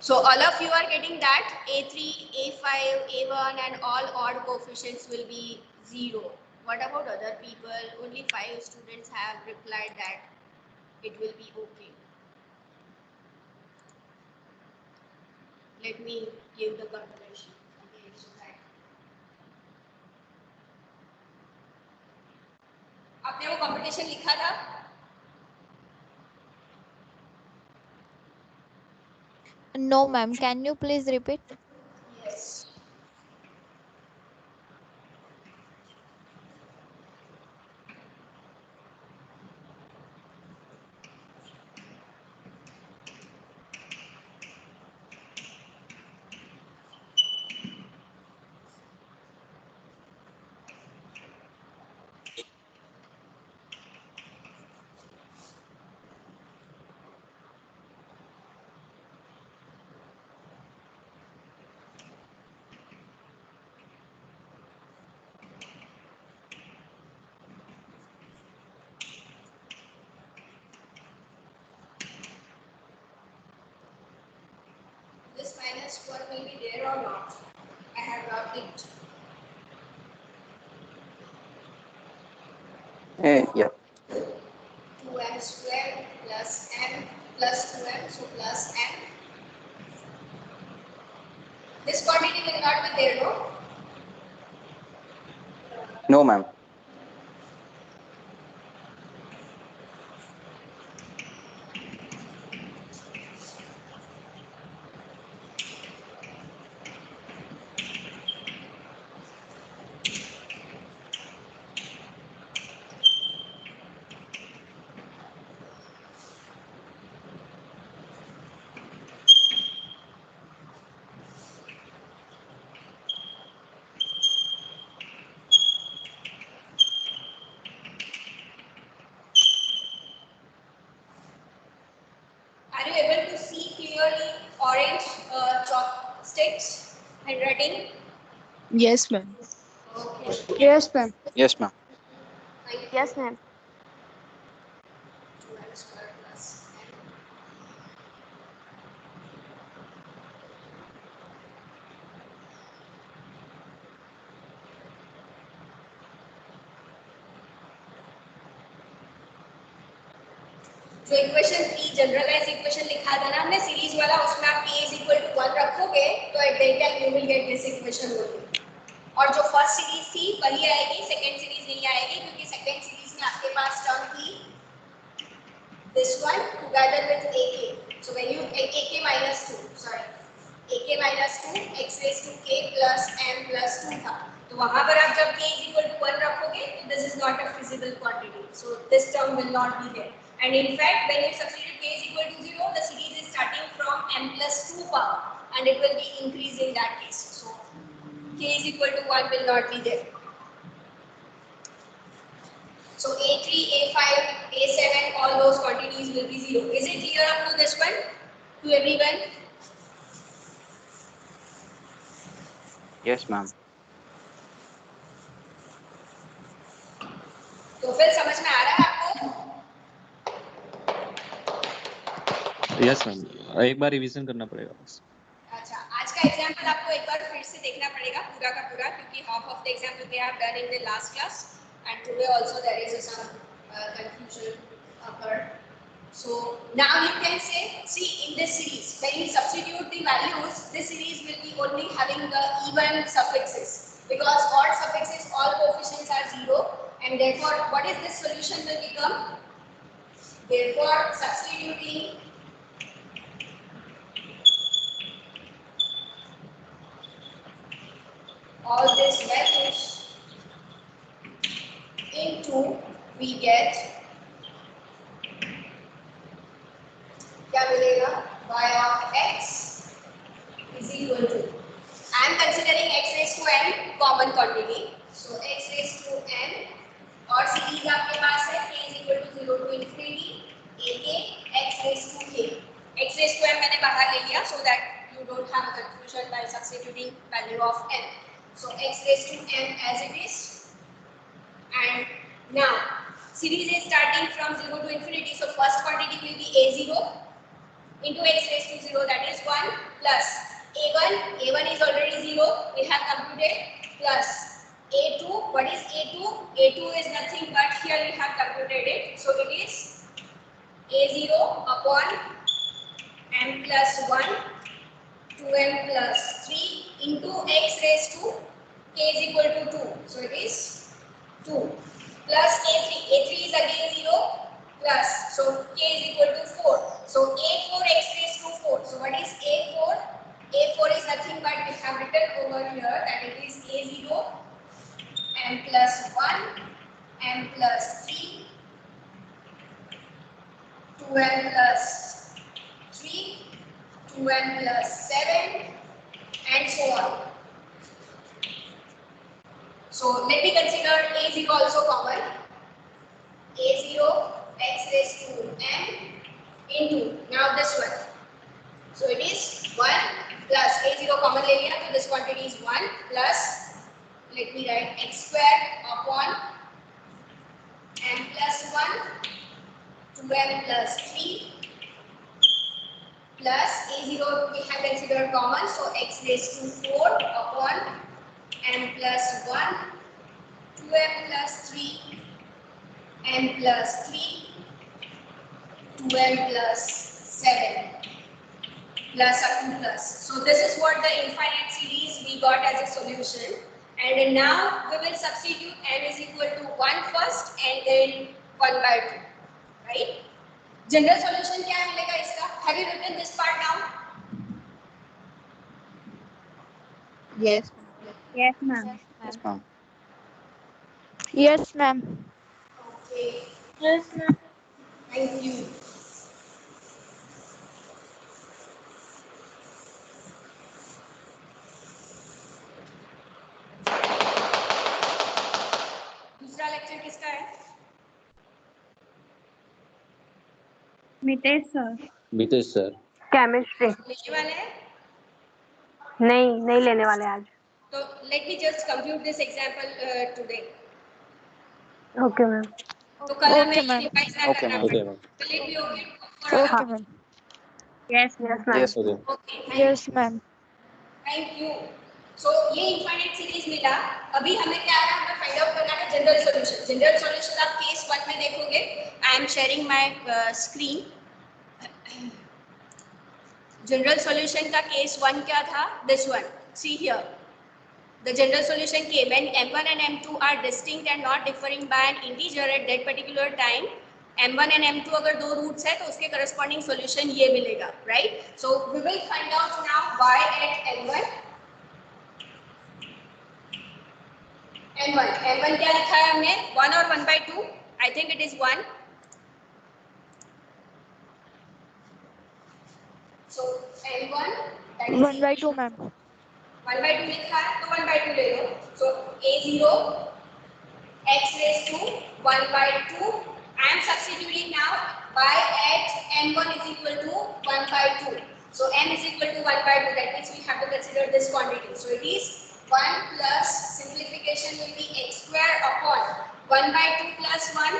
So all of you are getting that a3, a5, a1 and all odd coefficients will be 0. What about other people? Only 5 students have replied that it will be okay. Let me give the calculation. Okay, so that आपने वो competition लिखा था? No, ma'am. Can you please repeat? Yes. This minus 1 will be there or not? I have rubbed it. Yeah. 2m square plus m plus 2m, so plus m. This quantity will not be there, no? No, ma'am. Are you able to see clearly orange chopsticks handwriting? Yes ma'am Okay. Yes, ma'am. Yes, ma'am. Yes, ma'am. 2m square plus m. जो equation 3 generalize equation लिखा था ना हमने series वाला उसमें आप k is equal to 1 रखोगे तो at the end you will get this equation only. और जो फर्स्ट सीरीज थी वही आएगी, सेकंड सीरीज नहीं आएगी क्योंकि सेकंड सीरीज में आपके पास टर्म थी this one together with ak. So when you ak minus 2, sorry, ak minus 2 x raised to k plus m plus 2 था, तो वहां पर आप जब k is equal to 1 रखोगे, this is not a feasible quantity, so this term will not be there. And in fact, when you substitute k is equal to 0, the series is starting from m plus 2 power, and it will be increased in that case. So k is equal to 1 will not be there. So A3, A5, A7, all those quantities will be 0. Is it clear up to this one? To everyone? Yes, ma'am. तो फिर समझ में आ रहा है आपको? Yes ma'am, एक बार revision करना पड़ेगा बस। अच्छा, आज का एग्जाम्पल आपको एक बार फिर से देखना पड़ेगा पूरा का पूरा, क्योंकि half of the example we have done in the last class and today also there is some confusion occurred. So now you can say, see in this series, when you substitute the values, this series will be only having the even suffixes, because odd suffixes, all coefficients are 0, and therefore what is this solution will become? Therefore substituting all these values into, we get क्या मिलेगा? y of x is equal to, I am considering x raised to n common quantity, so x raised to n, और series आपके पास है k is equal to 0 to infinity ak x raised to k. x raised to m मैंने बाहर ले लिया so that you don't have a confusion by substituting value of n. So x raised to m as it is, and now series is starting from 0 to infinity, so first quantity will be a0 into x raised to 0, that is 1, plus a1 is already 0, we have computed, plus a2, what is a2? A2 is nothing but here we have computed it, so it is a0 upon m plus 1 2m plus 3 into x raised to k is equal to 2, so it is 2, plus a3 is again 0, plus, so k is equal to 4, so a4 x raised to 4, so what is a4? A4 is nothing but we have written over here that it is a0 m plus 1 m plus 3 2m plus 3 2m plus 7 and so on. So let me consider a0 also common, a0 x raised to m into, now this one, so it is 1 plus a0 common ले लिया, so this quantity is 1 plus, let me write x square upon m plus 1 2m plus 3 plus a0 we have considered common, so x raised to 4 upon m plus 1 2m plus 3 m plus 3 2m plus 7 plus up to plus. So this is what the infinite series we got as a solution, and now we will substitute m is equal to 1 first and then 1 by 2, right? General solution क्या मिलेगा इसका? Have you written this part down? Yes. Yes, ma'am. Yes, ma'am. Yes, ma'am. Okay, Yes, ma'am. thank you. दूसरा lecture किसका है? Mitesh sir. बीतेश sir. Chemistry लेने वाले हैं? नहीं लेने वाले आज। तो let me just compute this example today. Okay ma'am. तो कल हमें Okay, ma'am. रिवाइज ना Okay, करना ma'am. पड़े। Okay ma'am. Will it be okay for all? Okay, ma'am. Yes, yes ma'am. Ma'am. Yes. Okay. Okay, Yes, ma'am. thank you. So ये infinite series मिला। अभी हमें क्या है? हमें फाइंड आउट करना है जनरल सॉल्यूशन। जनरल सॉल्यूशन आप केस 1 में देखोगे। I am sharing my screen. General solution का केस 1 क्या था? This one. See here. The general solution came when m1 and m2 are distinct and not differing by an integer at that particular time. m1 and m2 अगर दो roots है तो उसके corresponding solution ये मिलेगा, right? So we will find out now y at m1 m1 क्या लिखा है हमने 1 और 1/2, I think it is 1. So m1 that is 1/2 ma'am. 1/2 लिखा है तो 1/2 ले लो. सो a0 x raised to 1/2. I am substituting now y at m1 is equal to 1/2. So m is equal to 1/2. That means we have to consider this quantity. So it is 1 plus simplification will be x square upon 1/2 plus 1.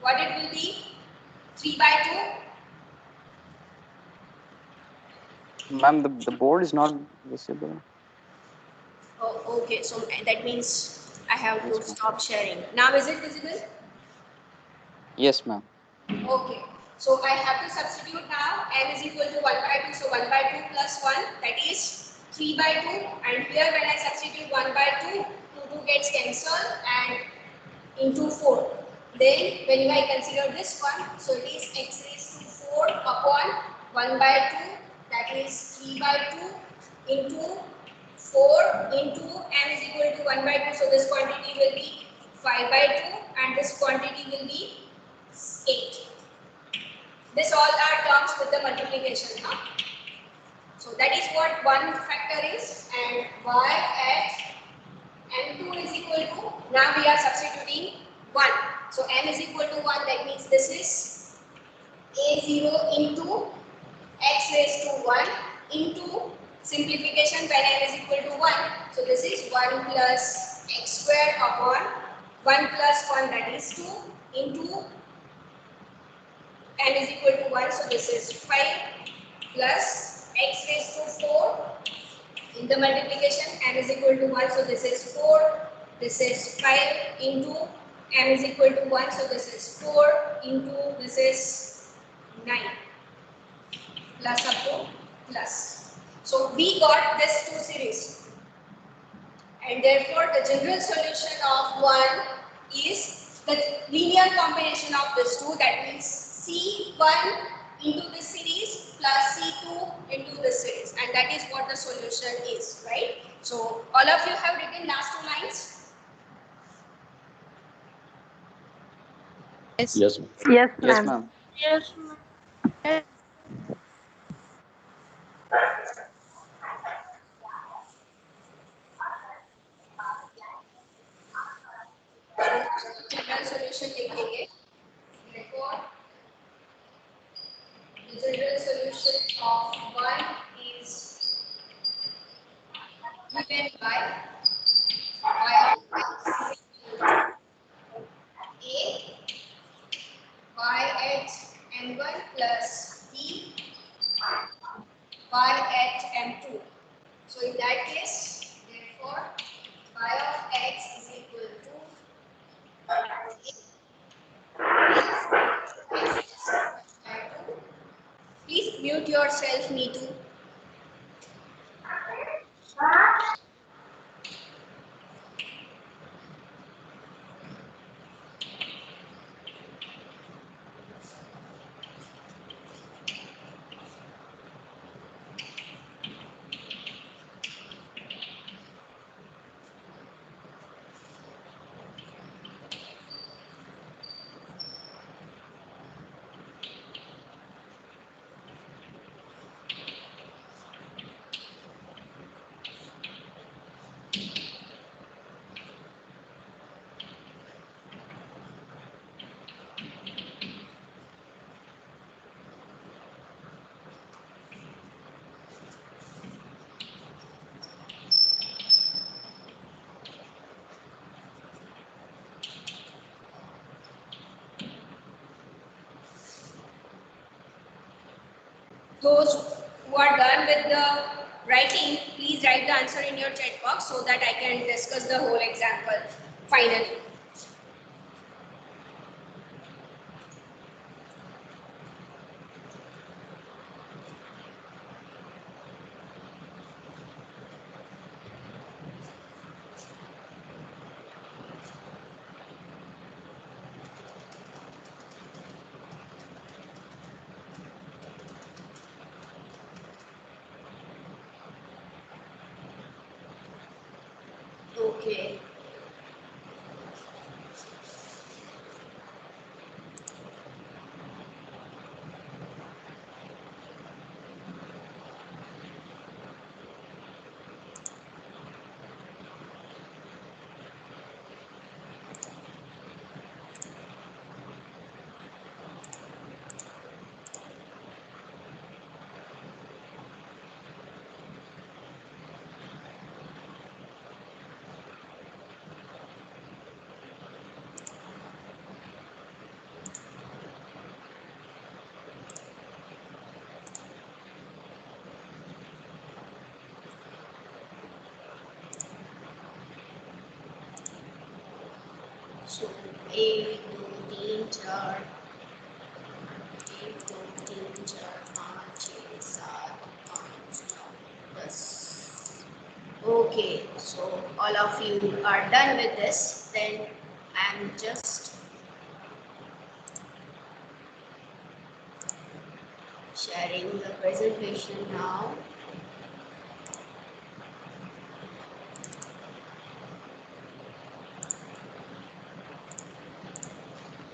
What it will be? 3/2. Ma'am, the board is not visible. Oh, okay. So that means I have to stop sharing. Now is it visible? Yes, ma'am. Okay. So I have to substitute now. M is equal to 1/2. So 1/2 plus 1, that is 3/2. And here when I substitute 1/2, 2 gets cancelled and into 4. Then when I consider this one, so it is x raised to 4 upon 1/2. That is 3/2 into 4 into m is equal to 1/2. So this quantity will be 5/2 and this quantity will be 8. This all are terms with the multiplication. Huh? So that is what one factor is, and y at m2 is equal to, now we are substituting 1. So m is equal to 1, that means this is a0 into x raised to 1 into simplification when m is equal to 1. So this is 1 plus x square upon 1 plus 1, that is 2 into n is equal to 1. So this is 5 plus x raised to 4 in the multiplication n is equal to 1. So this is 4. This is 5 into m is equal to 1. So this is 4 into this is 9 plus up to plus. So we got this two series, and therefore the general solution of 1 is the linear combination of this two, that means C1 into this series plus C2 into this series, and that is what the solution is, right? So all of you have written last two lines? Yes. Yes. Yes, Yes, ma'am. ma'am. Yes, ma'am. General solution लिखेंगे. Therefore the general solution of 1 is given by y of x is equal to a y at m1 plus b y at m2. So in that case, therefore y of x is equal to please mute yourself, Neetu. Those who are done with the writing, please write the answer in your chat box so that I can discuss the whole example finally. Okay. So 1 2 3 4 1 2 3 4 5 6 7 8 9 10. Okay, so all of you are done with this. Then I'm just sharing the presentation now.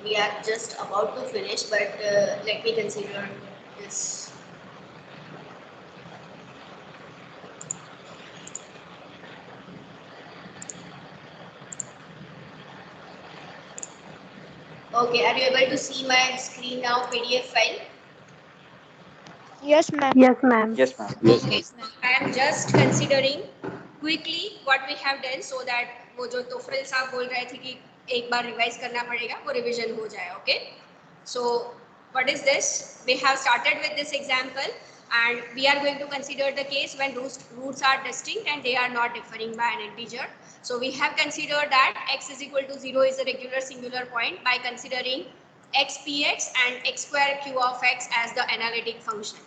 We are just about to finish, but let me consider this. Okay, are you able to see my screen now, PDF file? Yes, ma'am. Yes, ma'am. Yes, Okay, ma'am. I am just considering quickly what we have done so that वो जो तोफिल साहब बोल रहे थे कि एक बार revise करना पड़ेगा वो रिवीजन हो जाए. Okay, so what is this? We have started with this example and we are going to consider the case when roots are distinct and they are not differing by an integer. So we have considered that x is equal to 0 is a regular singular point by considering x px and x square q of x as the analytic function.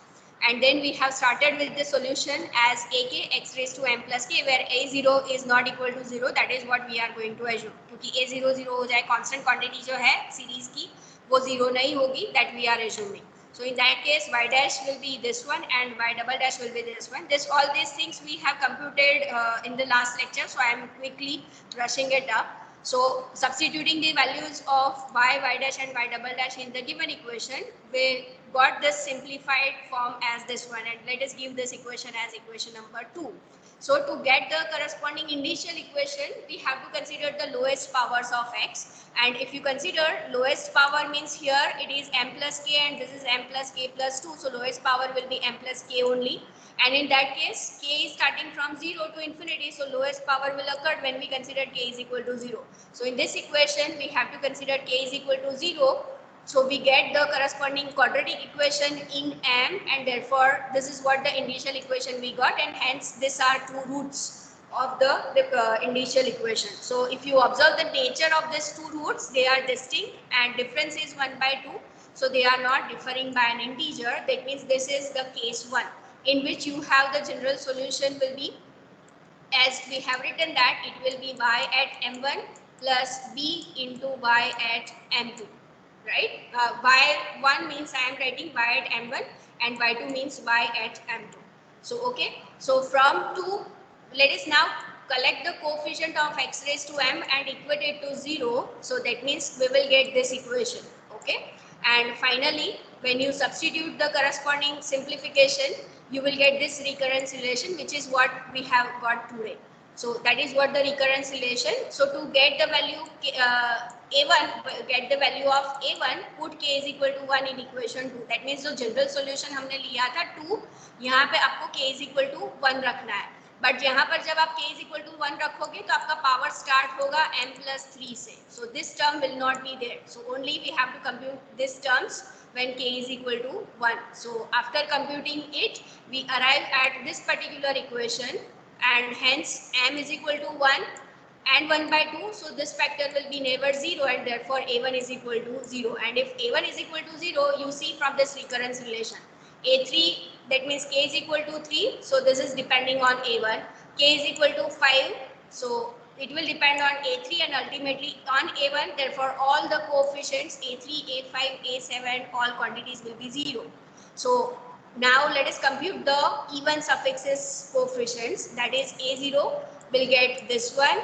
And then we have started with the solution as ak x raised to m plus k where a0 is not equal to 0. That is what we are going to assume. क्योंकि a0 0 हो जाए constant quantity जो है series की वो 0 नहीं होगी, that we are assuming. So in that case y dash will be this one and y double dash will be this one. All these things we have computed in the last lecture, so I am quickly brushing it up. So substituting the values of y dash and y double dash in the given equation, we got this simplified form as this one, and let us give this equation as equation number 2. So to get the corresponding initial equation, we have to consider the lowest powers of x, and if you consider lowest power means here it is m plus k and this is m plus k plus 2, so lowest power will be m plus k only, and in that case k is starting from 0 to infinity, so lowest power will occur when we consider k is equal to 0. So in this equation we have to consider k is equal to 0. So we get the corresponding quadratic equation in m, and therefore this is what the initial equation we got, and hence these are two roots of the initial equation. So if you observe the nature of these two roots, they are distinct and difference is 1 by 2. So they are not differing by an integer. That means this is the case 1 in which you have the general solution will be, as we have written that it will be y at m1 plus b into y at m2. Right? Y1 means I am writing y at m1 and y2 means y at m2. So okay, so from 2, let us now collect the coefficient of x raised to m and equate it to 0. So that means we will get this equation. Okay, and finally when you substitute the corresponding simplification, you will get this recurrence relation, which is what we have got today. So that is what the recurrence relation. So to get the value a1, get the value of a1, put k is equal to 1 in equation 2. That means जो general solution हमने लिया था 2, यहाँ पे आपको k is equal to 1 रखना है. But यहाँ पर जब आप k is equal to 1 रखोगे तो आपका power start होगा m plus 3 से. So this term will not be there. So only we have to compute these terms when k is equal to 1. So after computing it, we arrive at this particular equation, and hence m is equal to 1 and 1 by 2. So this factor will be never 0, and therefore a1 is equal to 0. And if a1 is equal to 0, you see from this recurrence relation, a3, that means k is equal to 3. So this is depending on a1. K is equal to 5. So it will depend on a3 and ultimately on a1. Therefore all the coefficients a3, a5, a7, all quantities will be 0. So now let us compute the even suffixes coefficients. That is a0 will get this one,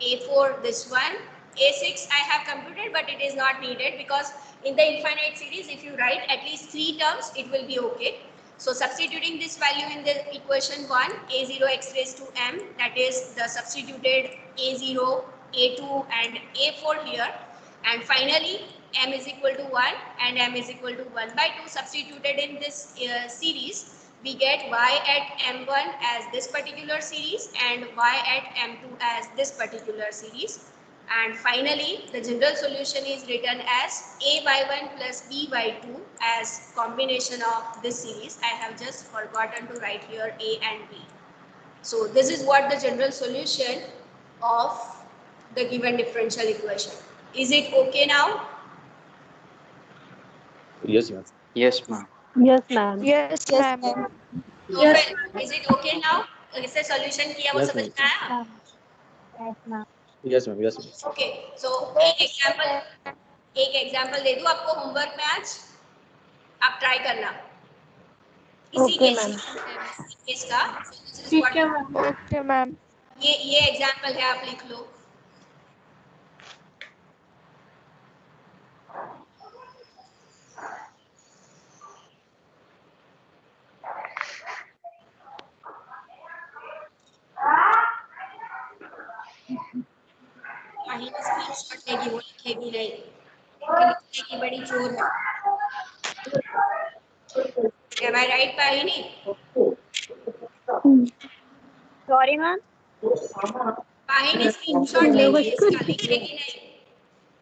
A4 this one, A6 I have computed, but it is not needed because in the infinite series, if you write at least 3 terms, it will be okay. So substituting this value in the equation 1, A0 x raised to m, that is the substituted A0, A2 and A4 here. And finally, m is equal to 1 and m is equal to 1 by 2 substituted in this series. We get y at m1 as this particular series and y at m2 as this particular series. And finally, the general solution is written as a by 1 plus b by 2 as combination of this series. I have just forgotten to write here a and b. So this is what the general solution of the given differential equation. Is it okay now? Yes, ma'am. Yes, ma'am. Yes, ma'am. Yes, ma'am. तो फिर is it okay now? इससे solution किया वो Yes, समझ ma'am. में आया? Yes, ma'am. Yes, ma'am. Yes, ma'am. Okay, so एक example दे दूं आपको होमवर्क में आज, आप ट्राई करना इसी Okay, केस ma'am. इसका ठीक है मैम। Okay ma'am. ये एग्जांपल है, आप लिख लो। कहीं स्क्रीनशॉट लेगी, वो लिखेगी नहीं क्योंकि लिखने की बड़ी चोर है। Am I right, Pahini? Sorry, ma'am. Pahini screenshot लेगी, इसका लिखेगी नहीं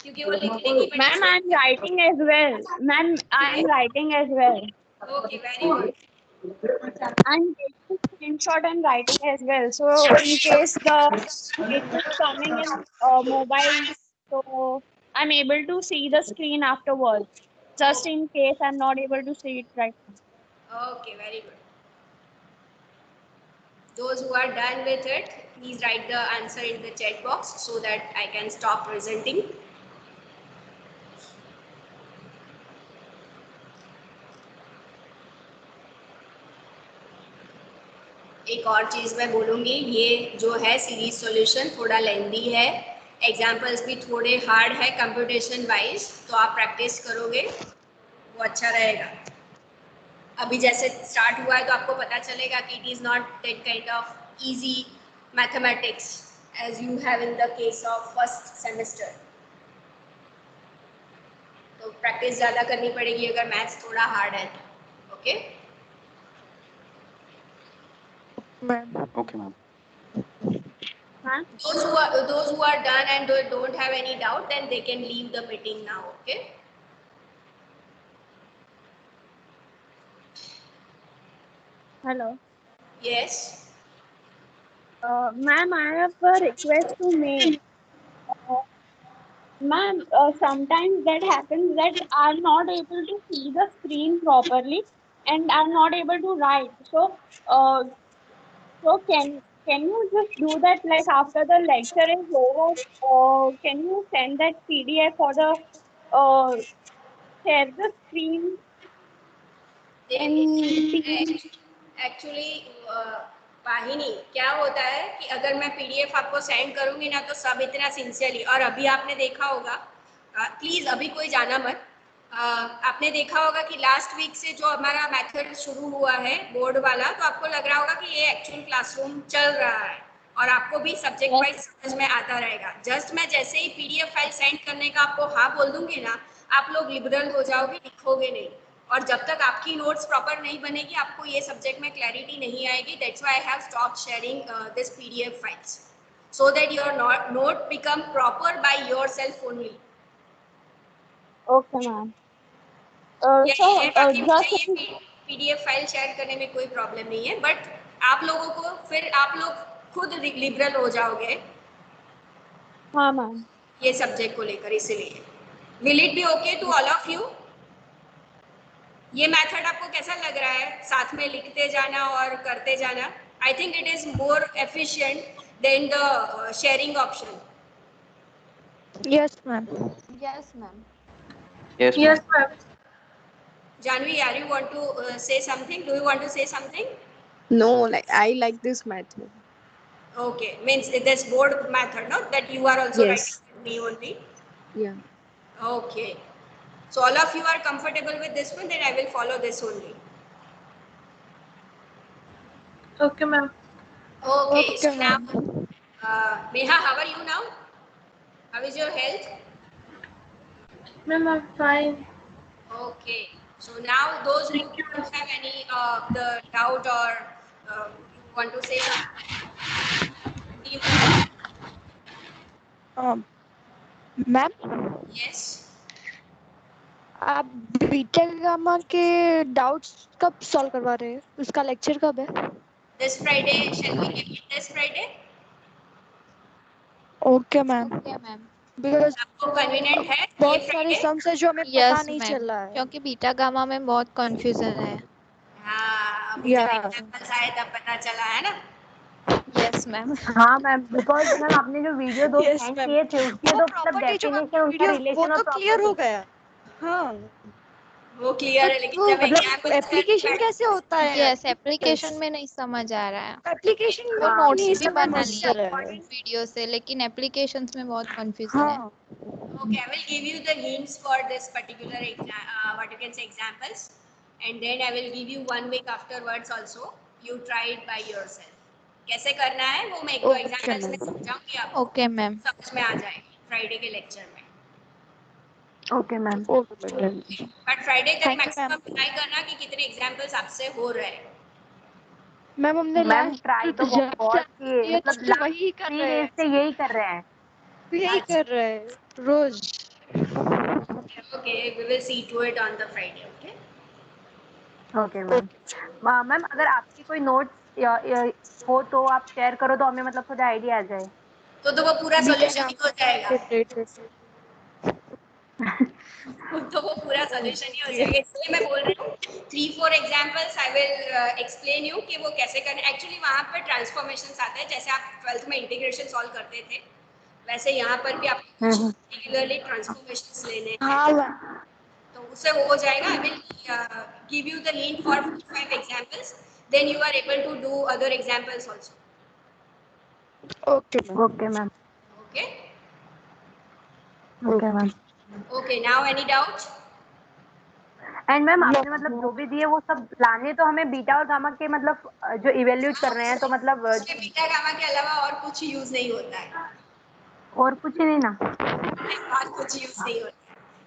क्योंकि वो लिखने की बड़ी Ma'am, I'm writing as well. Ma'am, I'm writing as well. Okay, very good. I'm taking screenshot and writing as well. So in case it is coming in mobile, so I'm able to see the screen afterwards. Just in case I'm not able to see it right now. Okay, very good. Those who are done with it, please write the answer in the chat box so that I can stop presenting. एक और चीज़ मैं बोलूँगी, ये जो है series solution थोड़ा लेंदी है, examples भी थोड़े हार्ड है कंप्यूटेशन वाइज, तो आप प्रैक्टिस करोगे वो अच्छा रहेगा। अभी जैसे स्टार्ट हुआ है तो आपको पता चलेगा कि it is not that kind of easy mathematics as you have in the case of first semester. तो प्रैक्टिस ज़्यादा करनी पड़ेगी अगर मैथ्स थोड़ा हार्ड है तो। Okay ma'am. Okay, ma'am. those who are done and don't have any doubt, then they can leave the meeting now. Okay. Hello. Yes. Ma'am, I have a request to make. Ma'am, sometimes that happens that I'm not able to see the screen properly and I'm not able to write. So can you just do that like after the lecture is over? Can you send that PDF for the uh, share the screen and actually वाहिनी क्या होता है कि अगर मैं PDF आपको send करूंगी ना तो सब इतना सिंसियरली, और अभी आपने देखा होगा, प्लीज अभी कोई जाना मत, आपने देखा होगा कि लास्ट वीक से जो हमारा मेथड शुरू हुआ है बोर्ड वाला, तो आपको लग रहा होगा कि ये एक्चुअल क्लासरूम चल रहा है और आपको भी सब्जेक्ट वाइज समझ में आता रहेगा। जस्ट मैं जैसे ही पीडीएफ फाइल सेंड करने का आपको हाँ बोल दूंगी ना, आप लोग लिबरल हो जाओगे, लिखोगे नहीं, और जब तक आपकी नोट्स प्रॉपर नहीं बनेगी आपको ये सब्जेक्ट में क्लैरिटी नहीं आएगी। That's why I have stopped sharing this PDF files so that your note become proper by yourself only. okay, ma'am. ये बाकी मुझे Just ये पीडीएफ फाइल शेयर करने में कोई प्रॉब्लम नहीं है, बट आप लोगों को फिर आप लोग खुद लिबरल हो जाओगे हाँ मैम, ये सब्जेक्ट को लेकर, इसीलिए will it be okay to all of you? ये मेथड आपको कैसा लग रहा है, साथ में लिखते जाना और करते जाना? आई think it is more efficient then the sharing option. Yes, ma'am. Yes, ma'am. Yes, ma'am. Janvi, are you want to say something? Do you want to say something? No, like I like this method. Okay, means this board method, no? That you are also Yes. writing with me only. Yeah. Okay. So all of you are comfortable with this one, then I will follow this only. Okay, ma'am. Okay, so Okay, now, ma'am. Neha, how are you now? How is your health? Ma'am, I'm fine. Okay. So now those who Thank you, don't ma'am. have any the doubt or you want to say something, continue. Ma'am Yes. आप beta gamma के doubts कब solve करवा रहे हैं? उसका lecture कब है? This Friday, shall we give it this Friday? Okay ma'am, okay ma'am. Because आपको कन्वीनियंट है ये बहुत सारे फ्राइडे? सम्स है जो हमें पता यस नहीं मैम, चल रहा है। क्योंकि बीटा गामा में बहुत कंफ्यूजन है। हाँ, अभी या जब एग्जाम्पल्स आए तब पता चला है ना? Yes ma'am. हाँ मैम, बिकॉज मैम आपने जो वीडियो दो यस सेंड मैम, किए थे उसमें वो तो मतलब प्रॉपर्टी जो डेफिनेशन उनका वीडियो वो रिलेशन और तो क्लियर हो प्रॉपर्टी गया। हाँ, वो क्लियर है, लेकिन तो जब मतलब एग्जाम्पल्स एप्लीकेशन कैसे होता है? यस, एप्लीकेशन में नहीं समझ आ रहा है। एप्लीकेशन वो में नोट्स नहीं भी समझ बना आ लिए रहा है। वीडियो से, लेकिन एप्लीकेशंस में बहुत कंफ्यूजन है। हाँ, Okay, I will give you the hints for this particular what you can say examples, and then I will give you 1 week afterwards also. You try it by yourself. कैसे करना है वो मैं एक दो ओके एग्जाम्पल्स में ma'am. समझाऊंगी आपको, okay ma'am. समझ में आ जाएगी फ्राइडे के लेक्चर में। Okay ma'am. Okay ma'am, but Friday तक thank you maximum ma'am. Try करना कि कितने एग्जाम्पल्स आपसे हो रहे हैं। मैम हमने मैम लास्ट ट्राई तो जब बहुत किए, किए मतलब तब से लास्ट वही कर 3 रहे डेज हैं, से यही कर रहे हैं। यही कर रहे हैं रोज। Okay, we will see to it on the Friday. Okay. Okay ma'am. Ma'am अगर आपकी कोई नोट्स हो तो आप शेयर करो तो हमें मतलब थोड़ा आइडिया आ जाए। तो वो पूरा बीटा सॉल्यूशन ही गामा हो जाएगा। तो वो पूरा सॉल्यूशन ही हो जाएगा, इसलिए मैं बोल रही हूँ 3-4 examples I will explain you कि वो कैसे करना। एक्चुअली वहाँ पर ट्रांसफॉर्मेशंस आते हैं, जैसे आप 12th में इंटीग्रेशन सॉल्व करते थे, वैसे यहाँ पर भी आपको कुछ पर्टिकुलरली ट्रांसफॉर्मेशंस लेने हैं, हाँ तो उससे हो जाएगा। I will give you the hint for 5 examples, then you are able to do other examples also. Okay ma'am. Okay ma'am. Okay okay ma'am. Okay, now any doubt? And ma'am आपने मतलब जो भी दिए वो सब लाने तो हमें बीटा और गामा के मतलब जो इवेल्यूट कर रहे हैं तो मतलब उसमें बीटा गामा के अलावा और कुछ यूज नहीं होता है, और कुछ ही नहीं ना। और कुछ यूज नहीं होता है।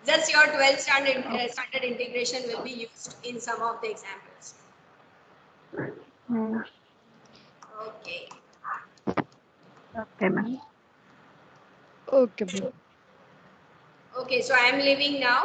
Just your 12th standard integration will be used in some of the examples. Okay. Okay ma'am. Okay ma'am. Okay, so I am leaving now.